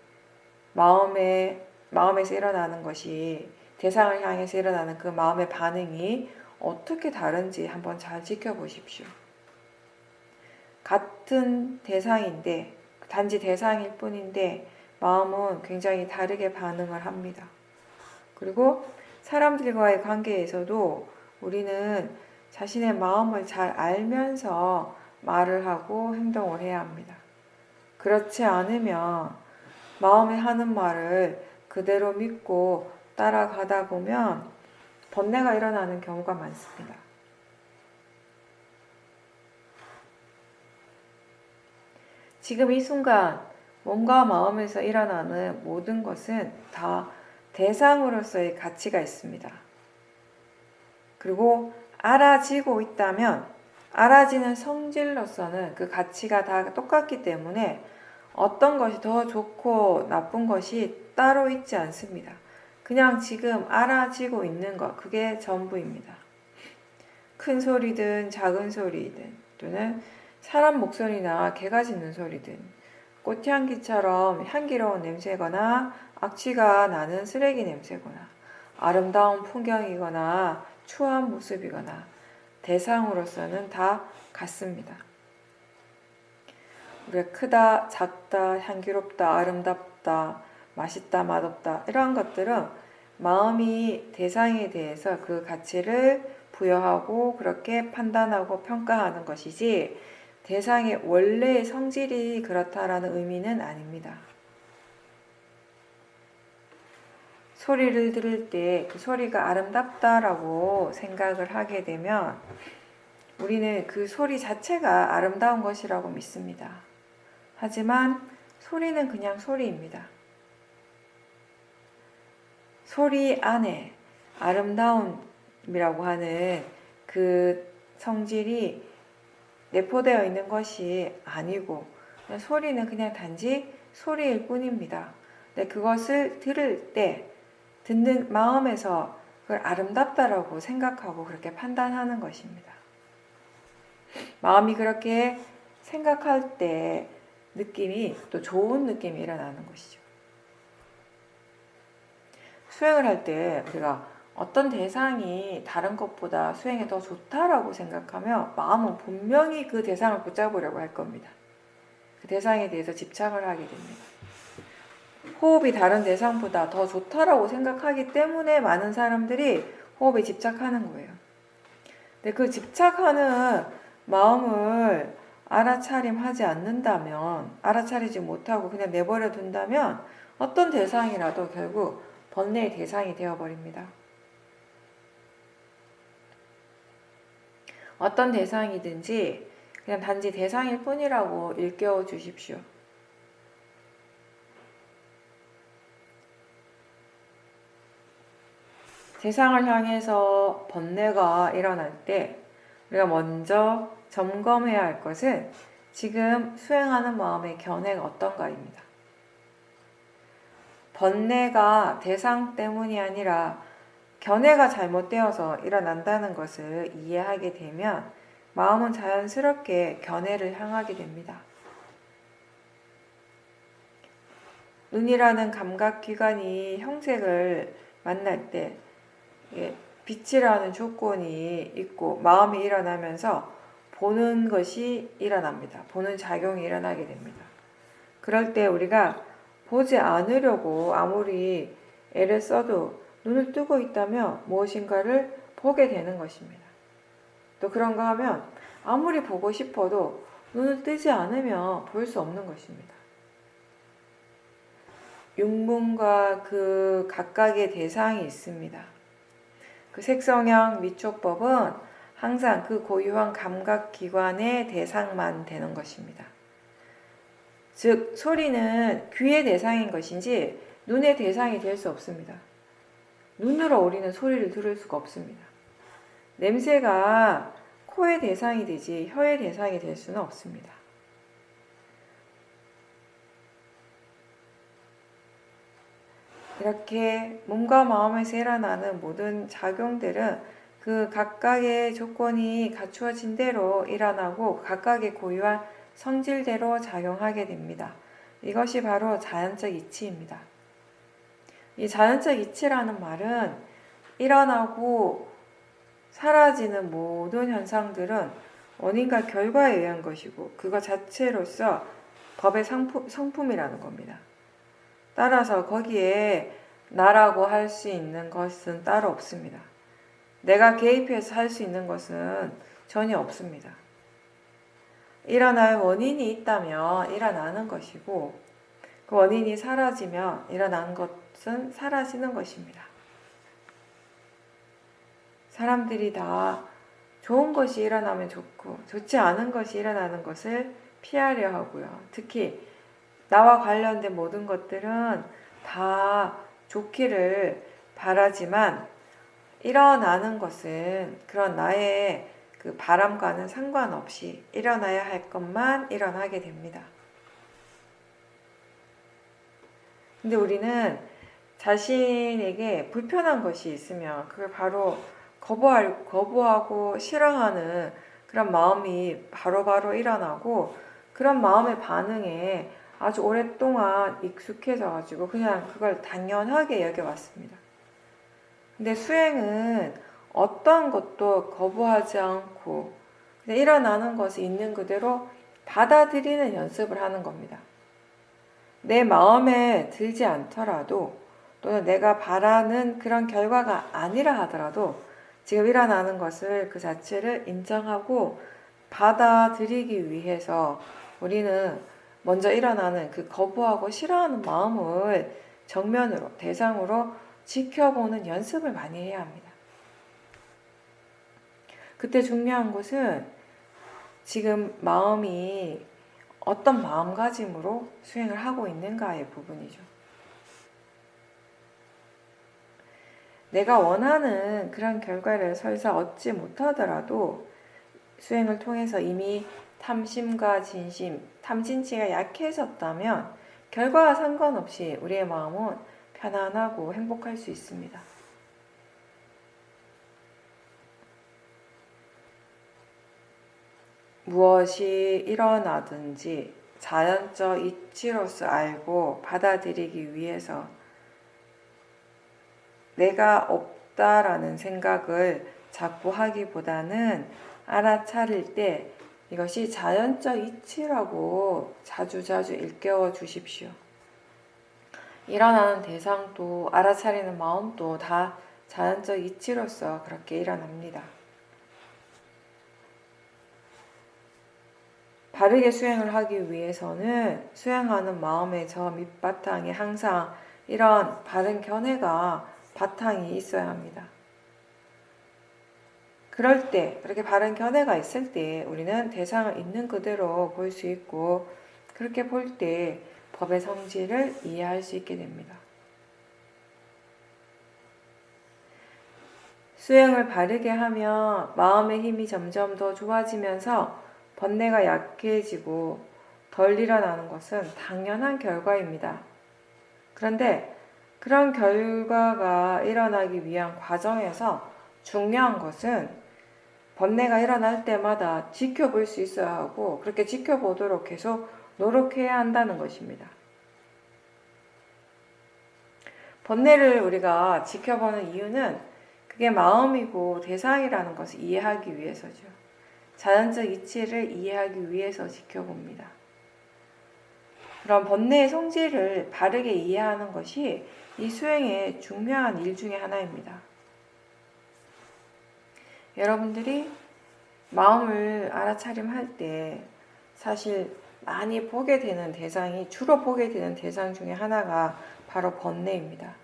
마음에서 일어나는 것이 대상을 향해서 일어나는 그 마음의 반응이 어떻게 다른지 한번 잘 지켜보십시오. 같은 대상인데 단지 대상일 뿐인데 마음은 굉장히 다르게 반응을 합니다. 그리고 사람들과의 관계에서도 우리는 자신의 마음을 잘 알면서 말을 하고 행동을 해야 합니다. 그렇지 않으면 마음에 하는 말을 그대로 믿고 따라가다 보면 번뇌가 일어나는 경우가 많습니다. 지금 이 순간 몸과 마음에서 일어나는 모든 것은 다 대상으로서의 가치가 있습니다. 그리고 알아지고 있다면 알아지는 성질로서는 그 가치가 다 똑같기 때문에 어떤 것이 더 좋고 나쁜 것이 따로 있지 않습니다. 그냥 지금 알아지고 있는 것, 그게 전부입니다. 큰 소리든 작은 소리든 또는 사람 목소리나 개가 짖는 소리든 꽃향기처럼 향기로운 냄새거나 악취가 나는 쓰레기 냄새거나 아름다운 풍경이거나 추한 모습이거나 대상으로서는 다 같습니다. 우리가 크다, 작다, 향기롭다, 아름답다, 맛있다, 맛없다 이러한 것들은 마음이 대상에 대해서 그 가치를 부여하고 그렇게 판단하고 평가하는 것이지 대상의 원래의 성질이 그렇다라는 의미는 아닙니다. 소리를 들을 때 그 소리가 아름답다라고 생각을 하게 되면 우리는 그 소리 자체가 아름다운 것이라고 믿습니다. 하지만 소리는 그냥 소리입니다. 소리 안에 아름다움이라고 하는 그 성질이 내포되어 있는 것이 아니고 소리는 그냥 단지 소리일 뿐입니다. 근데 그것을 들을 때 듣는 마음에서 그걸 아름답다라고 생각하고 그렇게 판단하는 것입니다. 마음이 그렇게 생각할 때 느낌이 또 좋은 느낌이 일어나는 것이죠. 수행을 할 때 우리가 어떤 대상이 다른 것보다 수행에 더 좋다라고 생각하면 마음은 분명히 그 대상을 붙잡으려고 할 겁니다. 그 대상에 대해서 집착을 하게 됩니다. 호흡이 다른 대상보다 더 좋다라고 생각하기 때문에 많은 사람들이 호흡에 집착하는 거예요. 근데 그 집착하는 마음을 알아차림하지 않는다면, 알아차리지 못하고 그냥 내버려 둔다면 어떤 대상이라도 결국 번뇌의 대상이 되어버립니다. 어떤 대상이든지 그냥 단지 대상일 뿐이라고 일깨워 주십시오. 대상을 향해서 번뇌가 일어날 때 우리가 먼저 점검해야 할 것은 지금 수행하는 마음의 견해가 어떤가입니다. 번뇌가 대상 때문이 아니라 견해가 잘못되어서 일어난다는 것을 이해하게 되면 마음은 자연스럽게 견해를 향하게 됩니다. 눈이라는 감각기관이 형색을 만날 때 빛이라는 조건이 있고 마음이 일어나면서 보는 것이 일어납니다. 보는 작용이 일어나게 됩니다. 그럴 때 우리가 보지 않으려고 아무리 애를 써도 눈을 뜨고 있다면 무엇인가를 보게 되는 것입니다. 또 그런가 하면 아무리 보고 싶어도 눈을 뜨지 않으면 볼 수 없는 것입니다. 육문과 그 각각의 대상이 있습니다. 그 색성형 미촉법은 항상 그 고유한 감각기관의 대상만 되는 것입니다. 즉 소리는 귀의 대상인 것인지 눈의 대상이 될 수 없습니다. 눈으로 우리는 소리를 들을 수가 없습니다. 냄새가 코의 대상이 되지 혀의 대상이 될 수는 없습니다. 이렇게 몸과 마음에서 일어나는 모든 작용들은 그 각각의 조건이 갖추어진 대로 일어나고 각각의 고유한 성질대로 작용하게 됩니다. 이것이 바로 자연적 이치입니다. 이 자연적 이치라는 말은 일어나고 사라지는 모든 현상들은 원인과 결과에 의한 것이고 그것 자체로서 법의 성품이라는 겁니다. 따라서 거기에 나라고 할 수 있는 것은 따로 없습니다. 내가 개입해서 할 수 있는 것은 전혀 없습니다. 일어날 원인이 있다면 일어나는 것이고 그 원인이 사라지면 일어나는 것은 사라지는 것입니다. 사람들이 다 좋은 것이 일어나면 좋고 좋지 않은 것이 일어나는 것을 피하려 하고요. 특히 나와 관련된 모든 것들은 다 좋기를 바라지만 일어나는 것은 그런 나의 그 바람과는 상관없이 일어나야 할 것만 일어나게 됩니다. 근데 우리는 자신에게 불편한 것이 있으면 그걸 바로 거부하고 싫어하는 그런 마음이 바로바로 일어나고 그런 마음의 반응에 아주 오랫동안 익숙해져 가지고 그냥 그걸 당연하게 여겨왔습니다. 근데 수행은 어떤 것도 거부하지 않고 그냥 일어나는 것이 있는 그대로 받아들이는 연습을 하는 겁니다. 내 마음에 들지 않더라도 또는 내가 바라는 그런 결과가 아니라 하더라도 지금 일어나는 것을 그 자체를 인정하고 받아들이기 위해서 우리는 먼저 일어나는 그 거부하고 싫어하는 마음을 정면으로 대상으로 지켜보는 연습을 많이 해야 합니다. 그때 중요한 것은 지금 마음이 어떤 마음가짐으로 수행을 하고 있는가의 부분이죠. 내가 원하는 그런 결과를 설사 얻지 못하더라도 수행을 통해서 이미 탐심과 진심, 탐진치가 약해졌다면 결과와 상관없이 우리의 마음은 편안하고 행복할 수 있습니다. 무엇이 일어나든지 자연적 이치로서 알고 받아들이기 위해서 내가 없다라는 생각을 자꾸 하기보다는 알아차릴 때 이것이 자연적 이치라고 자주자주 일깨워 주십시오. 일어나는 대상도 알아차리는 마음도 다 자연적 이치로서 그렇게 일어납니다. 바르게 수행을 하기 위해서는 수행하는 마음의 저 밑바탕에 항상 이런 바른 견해가 바탕이 있어야 합니다. 그럴 때, 그렇게 바른 견해가 있을 때 우리는 대상을 있는 그대로 볼 수 있고 그렇게 볼 때 법의 성질을 이해할 수 있게 됩니다. 수행을 바르게 하면 마음의 힘이 점점 더 좋아지면서 번뇌가 약해지고 덜 일어나는 것은 당연한 결과입니다. 그런데 그런 결과가 일어나기 위한 과정에서 중요한 것은 번뇌가 일어날 때마다 지켜볼 수 있어야 하고 그렇게 지켜보도록 계속 노력해야 한다는 것입니다. 번뇌를 우리가 지켜보는 이유는 그게 마음이고 대상이라는 것을 이해하기 위해서죠. 자연적 이치를 이해하기 위해서 지켜봅니다. 그럼 번뇌의 성질을 바르게 이해하는 것이 이 수행의 중요한 일 중에 하나입니다. 여러분들이 마음을 알아차림할 때 사실 많이 보게 되는 대상이, 주로 보게 되는 대상 중에 하나가 바로 번뇌입니다.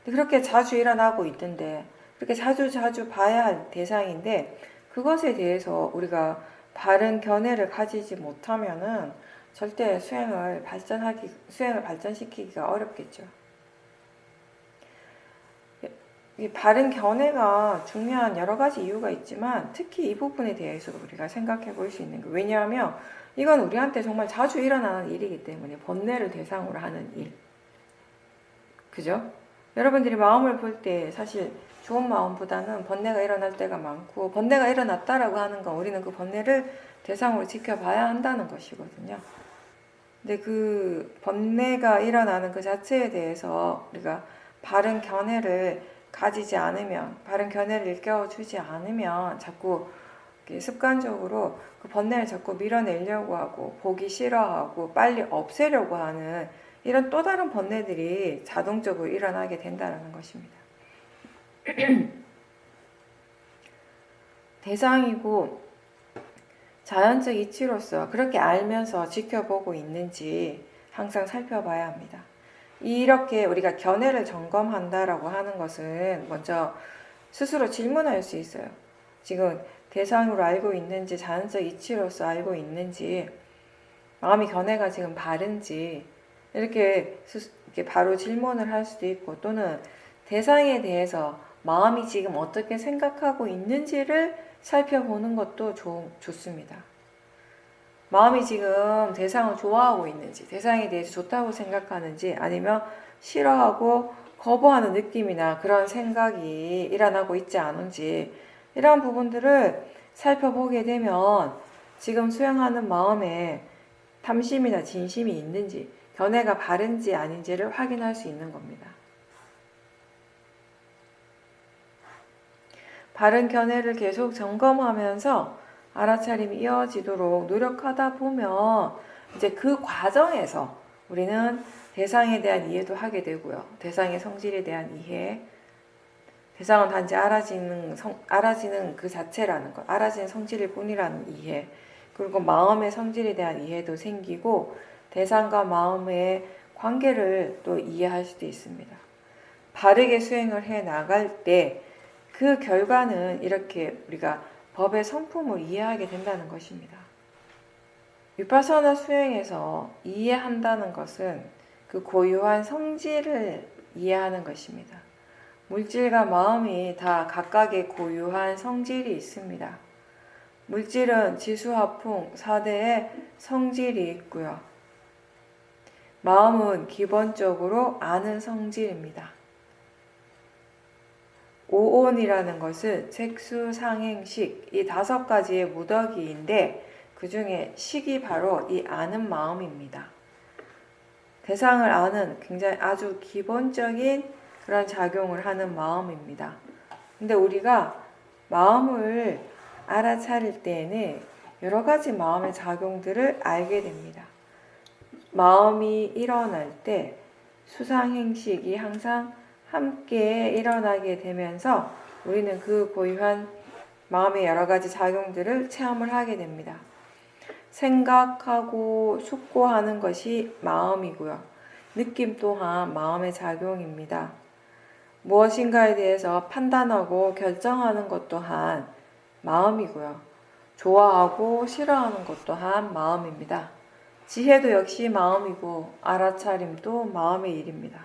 그렇게 자주 일어나고 있던데, 그렇게 자주 봐야 할 대상인데, 그것에 대해서 우리가 바른 견해를 가지지 못하면은 절대 수행을 발전시키기가 어렵겠죠. 이 바른 견해가 중요한 여러 가지 이유가 있지만 특히 이 부분에 대해서 우리가 생각해 볼 수 있는 거. 왜냐하면 이건 우리한테 정말 자주 일어나는 일이기 때문에, 번뇌를 대상으로 하는 일. 그죠? 여러분들이 마음을 볼 때 사실 좋은 마음보다는 번뇌가 일어날 때가 많고, 번뇌가 일어났다라고 하는 건 우리는 그 번뇌를 대상으로 지켜봐야 한다는 것이거든요. 근데 그 번뇌가 일어나는 그 자체에 대해서 우리가 바른 견해를 가지지 않으면, 바른 견해를 일깨워주지 않으면 자꾸 습관적으로 그 번뇌를 자꾸 밀어내려고 하고, 보기 싫어하고, 빨리 없애려고 하는 이런 또 다른 번뇌들이 자동적으로 일어나게 된다는 것입니다. 대상이고 자연적 이치로서 그렇게 알면서 지켜보고 있는지 항상 살펴봐야 합니다. 이렇게 우리가 견해를 점검한다라고 하는 것은 먼저 스스로 질문할 수 있어요. 지금 대상으로 알고 있는지, 자연적 이치로서 알고 있는지, 마음이 견해가 지금 바른지, 이렇게 바로 질문을 할 수도 있고, 또는 대상에 대해서 마음이 지금 어떻게 생각하고 있는지를 살펴보는 것도 좋습니다. 마음이 지금 대상을 좋아하고 있는지, 대상에 대해서 좋다고 생각하는지, 아니면 싫어하고 거부하는 느낌이나 그런 생각이 일어나고 있지 않은지, 이러한 부분들을 살펴보게 되면 지금 수행하는 마음에 탐심이나 진심이 있는지, 견해가 바른지 아닌지를 확인할 수 있는 겁니다. 바른 견해를 계속 점검하면서 알아차림이 이어지도록 노력하다 보면 이제 그 과정에서 우리는 대상에 대한 이해도 하게 되고요. 대상의 성질에 대한 이해, 대상은 단지 알아지는 그 자체라는 것, 알아지는 성질일 뿐이라는 이해, 그리고 마음의 성질에 대한 이해도 생기고 대상과 마음의 관계를 또 이해할 수도 있습니다. 바르게 수행을 해 나갈 때 그 결과는 이렇게 우리가 법의 성품을 이해하게 된다는 것입니다. 위파사나 수행에서 이해한다는 것은 그 고유한 성질을 이해하는 것입니다. 물질과 마음이 다 각각의 고유한 성질이 있습니다. 물질은 지수화풍 4대의 성질이 있고요. 마음은 기본적으로 아는 성질입니다. 오온이라는 것은 색수상행식, 이 5가지의 무더기인데 그 중에 식이 바로 이 아는 마음입니다. 대상을 아는 굉장히 아주 기본적인 그런 작용을 하는 마음입니다. 근데 우리가 마음을 알아차릴 때에는 여러 가지 마음의 작용들을 알게 됩니다. 마음이 일어날 때 수상행식이 항상 함께 일어나게 되면서 우리는 그 고유한 마음의 여러 가지 작용들을 체험을 하게 됩니다. 생각하고 숙고하는 것이 마음이고요. 느낌 또한 마음의 작용입니다. 무엇인가에 대해서 판단하고 결정하는 것 또한 마음이고요. 좋아하고 싫어하는 것 또한 마음입니다. 지혜도 역시 마음이고 알아차림도 마음의 일입니다.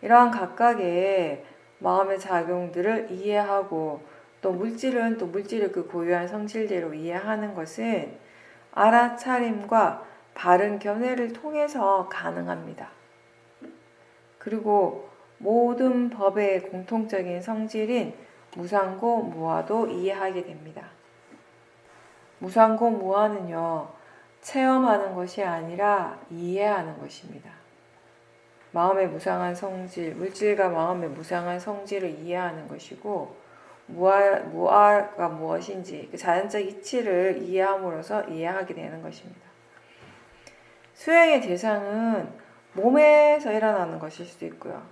이러한 각각의 마음의 작용들을 이해하고 또 물질은 또 물질의 그 고유한 성질대로 이해하는 것은 알아차림과 바른 견해를 통해서 가능합니다. 그리고 모든 법의 공통적인 성질인 무상고 무아도 이해하게 됩니다. 무상고 무아는요, 체험하는 것이 아니라 이해하는 것입니다. 마음의 무상한 성질, 물질과 마음의 무상한 성질을 이해하는 것이고, 무아가 무엇인지 그 자연적 이치를 이해함으로써 이해하게 되는 것입니다. 수행의 대상은 몸에서 일어나는 것일 수도 있고요.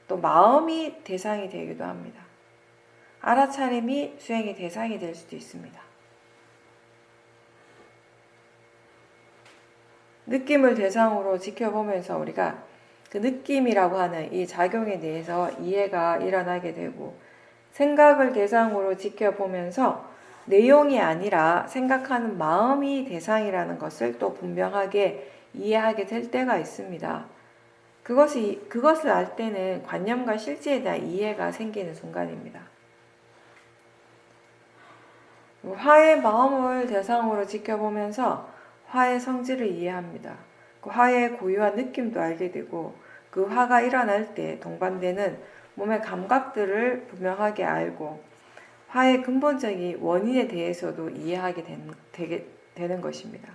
또 마음이 대상이 되기도 합니다. 알아차림이 수행의 대상이 될 수도 있습니다. 느낌을 대상으로 지켜보면서 우리가 그 느낌이라고 하는 이 작용에 대해서 이해가 일어나게 되고, 생각을 대상으로 지켜보면서 내용이 아니라 생각하는 마음이 대상이라는 것을 또 분명하게 이해하게 될 때가 있습니다. 그것을 알 때는 관념과 실제에 대한 이해가 생기는 순간입니다. 화의 마음을 대상으로 지켜보면서 화의 성질을 이해합니다. 그 화의 고유한 느낌도 알게 되고, 그 화가 일어날 때 동반되는 몸의 감각들을 분명하게 알고, 화의 근본적인 원인에 대해서도 이해하게 되는 것입니다.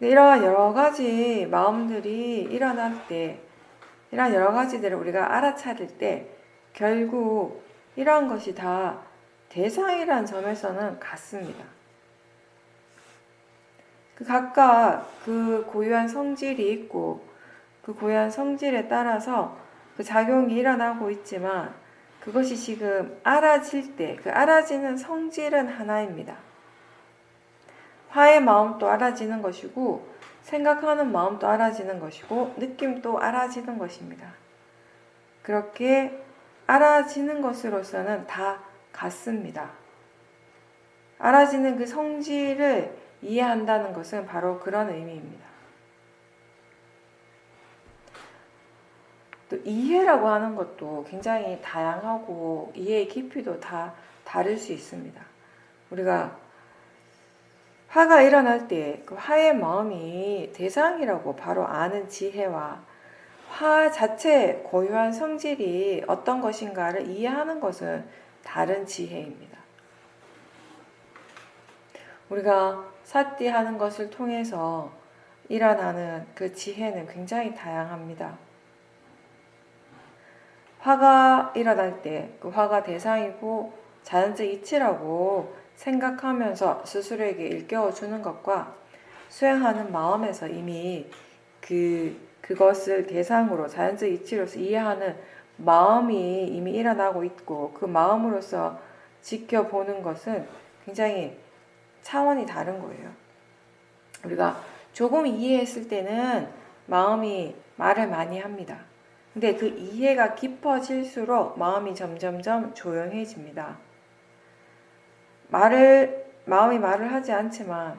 이러한 여러 가지 마음들이 일어날 때, 이러한 여러 가지들을 우리가 알아차릴 때, 결국 이러한 것이 다 대상이라는 점에서는 같습니다. 그 각각 그 고유한 성질이 있고, 그 고유한 성질에 따라서 그 작용이 일어나고 있지만, 그것이 지금 알아질 때, 그 알아지는 성질은 하나입니다. 화의 마음도 알아지는 것이고, 생각하는 마음도 알아지는 것이고, 느낌도 알아지는 것입니다. 그렇게 알아지는 것으로서는 다 같습니다. 알아지는 그 성질을 이해한다는 것은 바로 그런 의미입니다. 또 이해라고 하는 것도 굉장히 다양하고 이해의 깊이도 다 다를 수 있습니다. 우리가 화가 일어날 때 그 화의 마음이 대상이라고 바로 아는 지혜와 화 자체의 고유한 성질이 어떤 것인가를 이해하는 것은 다른 지혜입니다. 우리가 사띠하는 것을 통해서 일어나는 그 지혜는 굉장히 다양합니다. 화가 일어날 때 그 화가 대상이고 자연적 이치라고 생각하면서 스스로에게 일깨워주는 것과 수행하는 마음에서 이미 그것을 대상으로 자연적 이치로서 이해하는 마음이 이미 일어나고 있고, 그 마음으로서 지켜보는 것은 굉장히 차원이 다른 거예요. 우리가 조금 이해했을 때는 마음이 말을 많이 합니다. 근데 그 이해가 깊어질수록 마음이 점점점 조용해집니다. 마음이 말을 하지 않지만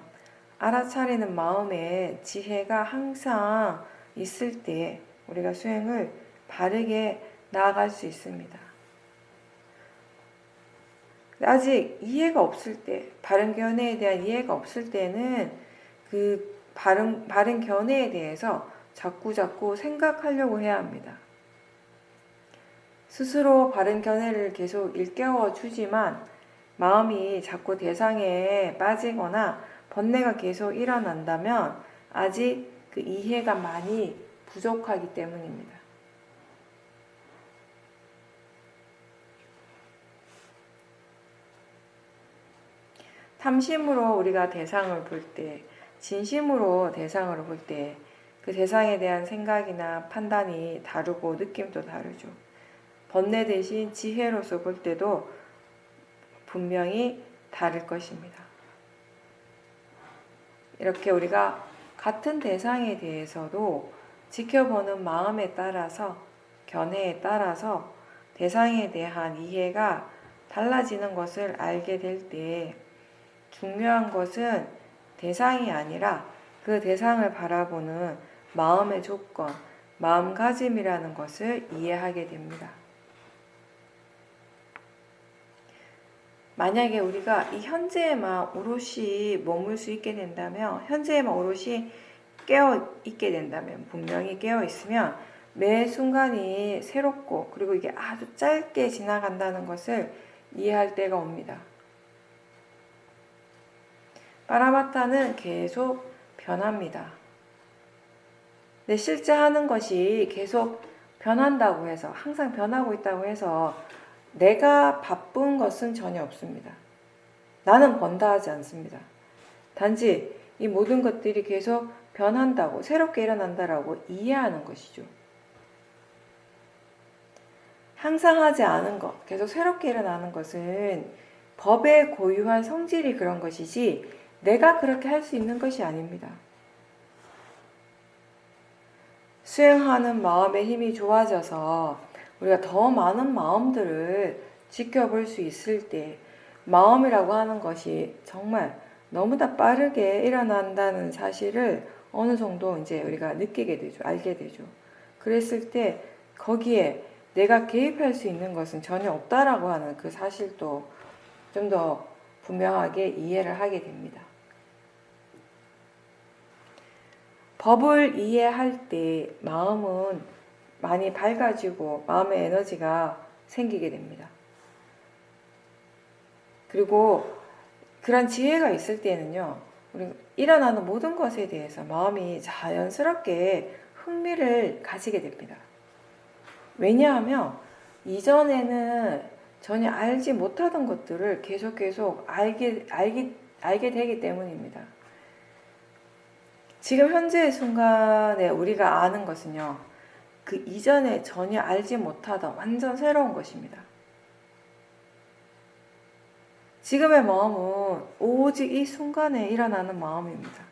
알아차리는 마음의 지혜가 항상 있을 때 우리가 수행을 바르게 나아갈 수 있습니다. 아직 이해가 없을 때, 바른 견해에 대한 이해가 없을 때는 그 바른 견해에 대해서 자꾸 생각하려고 해야 합니다. 스스로 바른 견해를 계속 일깨워 주지만 마음이 자꾸 대상에 빠지거나 번뇌가 계속 일어난다면 아직 그 이해가 많이 부족하기 때문입니다. 탐심으로 우리가 대상을 볼 때, 진심으로 대상을 볼 때 그 대상에 대한 생각이나 판단이 다르고 느낌도 다르죠. 번뇌 대신 지혜로서 볼 때도 분명히 다를 것입니다. 이렇게 우리가 같은 대상에 대해서도 지켜보는 마음에 따라서, 견해에 따라서 대상에 대한 이해가 달라지는 것을 알게 될 때 중요한 것은 대상이 아니라 그 대상을 바라보는 마음의 조건, 마음가짐이라는 것을 이해하게 됩니다. 만약에 우리가 이 현재에만 오롯이 머물 수 있게 된다면, 현재에만 오롯이 깨어 있게 된다면, 분명히 깨어 있으면 매 순간이 새롭고 그리고 이게 아주 짧게 지나간다는 것을 이해할 때가 옵니다. 파라마타는 계속 변합니다. 근데 실제 하는 것이 계속 변한다고 해서, 항상 변하고 있다고 해서 내가 바쁜 것은 전혀 없습니다. 나는 번다 하지 않습니다. 단지 이 모든 것들이 계속 변한다고, 새롭게 일어난다라고 이해하는 것이죠. 항상 하지 않은 것, 계속 새롭게 일어나는 것은 법의 고유한 성질이 그런 것이지 내가 그렇게 할 수 있는 것이 아닙니다. 수행하는 마음의 힘이 좋아져서 우리가 더 많은 마음들을 지켜볼 수 있을 때 마음이라고 하는 것이 정말 너무나 빠르게 일어난다는 사실을 어느 정도 이제 우리가 느끼게 되죠. 알게 되죠. 그랬을 때 거기에 내가 개입할 수 있는 것은 전혀 없다라고 하는 그 사실도 좀 더 분명하게 이해를 하게 됩니다. 법을 이해할 때 마음은 많이 밝아지고 마음의 에너지가 생기게 됩니다. 그리고 그런 지혜가 있을 때는요, 우리 일어나는 모든 것에 대해서 마음이 자연스럽게 흥미를 가지게 됩니다. 왜냐하면 이전에는 전혀 알지 못하던 것들을 계속 알게 되기 때문입니다. 지금 현재의 순간에 우리가 아는 것은요, 그 이전에 전혀 알지 못하던 완전 새로운 것입니다. 지금의 마음은 오직 이 순간에 일어나는 마음입니다.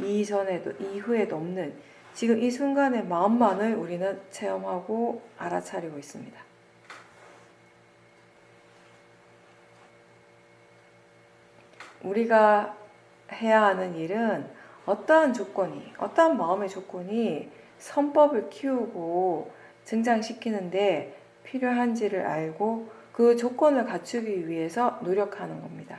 이전에도 이후에도 없는 지금 이 순간의 마음만을 우리는 체험하고 알아차리고 있습니다. 우리가 해야 하는 일은 어떠한 마음의 조건이 선법을 키우고 증장시키는데 필요한지를 알고 그 조건을 갖추기 위해서 노력하는 겁니다.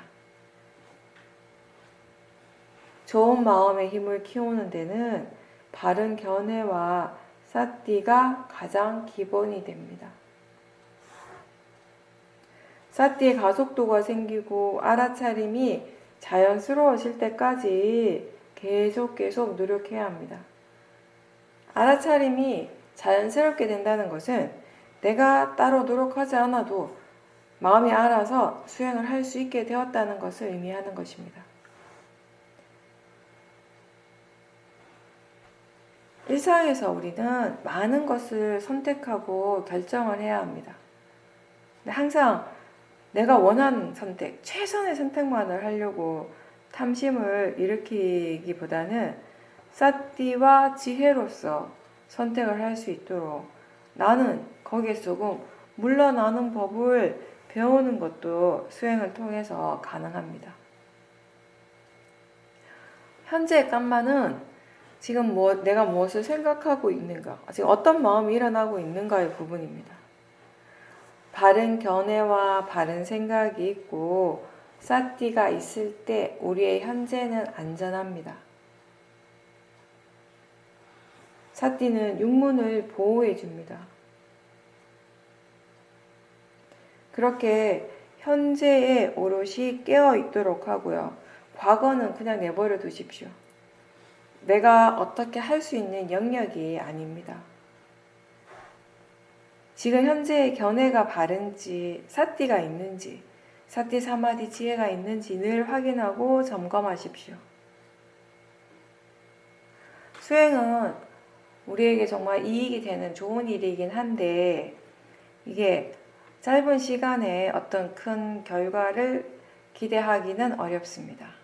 좋은 마음의 힘을 키우는 데는 바른 견해와 사띠가 가장 기본이 됩니다. 사띠의 가속도가 생기고 알아차림이 자연스러워질 때까지 계속 노력해야 합니다. 알아차림이 자연스럽게 된다는 것은 내가 따로 노력하지 않아도 마음이 알아서 수행을 할 수 있게 되었다는 것을 의미하는 것입니다. 일상에서 우리는 많은 것을 선택하고 결정을 해야 합니다. 항상 내가 원하는 선택, 최선의 선택만을 하려고 탐심을 일으키기보다는 사띠와 지혜로서 선택을 할 수 있도록 나는 거기에 조금 물러나는 법을 배우는 것도 수행을 통해서 가능합니다. 현재의 깐마는 지금 내가 무엇을 생각하고 있는가, 지금 어떤 마음이 일어나고 있는가의 부분입니다. 바른 견해와 바른 생각이 있고 사띠가 있을 때 우리의 현재는 안전합니다. 사띠는 육문을 보호해 줍니다. 그렇게 현재에 오롯이 깨어 있도록 하고요. 과거는 그냥 내버려 두십시오. 내가 어떻게 할 수 있는 영역이 아닙니다. 지금 현재의 견해가 바른지, 사띠가 있는지, 사띠 사마디 지혜가 있는지 늘 확인하고 점검하십시오. 수행은 우리에게 정말 이익이 되는 좋은 일이긴 한데 이게 짧은 시간에 어떤 큰 결과를 기대하기는 어렵습니다.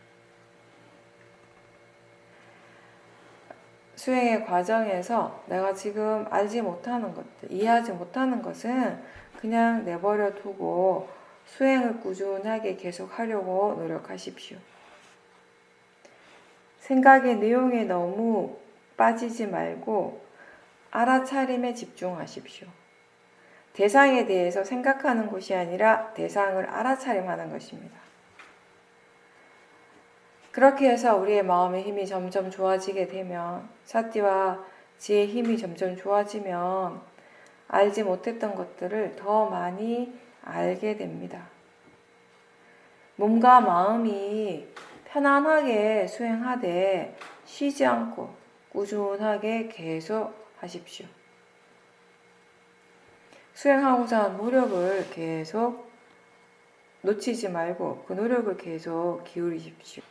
수행의 과정에서 내가 지금 알지 못하는 것들, 이해하지 못하는 것은 그냥 내버려 두고 수행을 꾸준하게 계속하려고 노력하십시오. 생각의 내용에 너무 빠지지 말고 알아차림에 집중하십시오. 대상에 대해서 생각하는 것이 아니라 대상을 알아차림하는 것입니다. 그렇게 해서 우리의 마음의 힘이 점점 좋아지게 되면 사띠와 지혜의 힘이 점점 좋아지면 알지 못했던 것들을 더 많이 알게 됩니다. 몸과 마음이 편안하게 수행하되 쉬지 않고 꾸준하게 계속 하십시오. 수행하고자 하는 노력을 계속 놓치지 말고 그 노력을 계속 기울이십시오.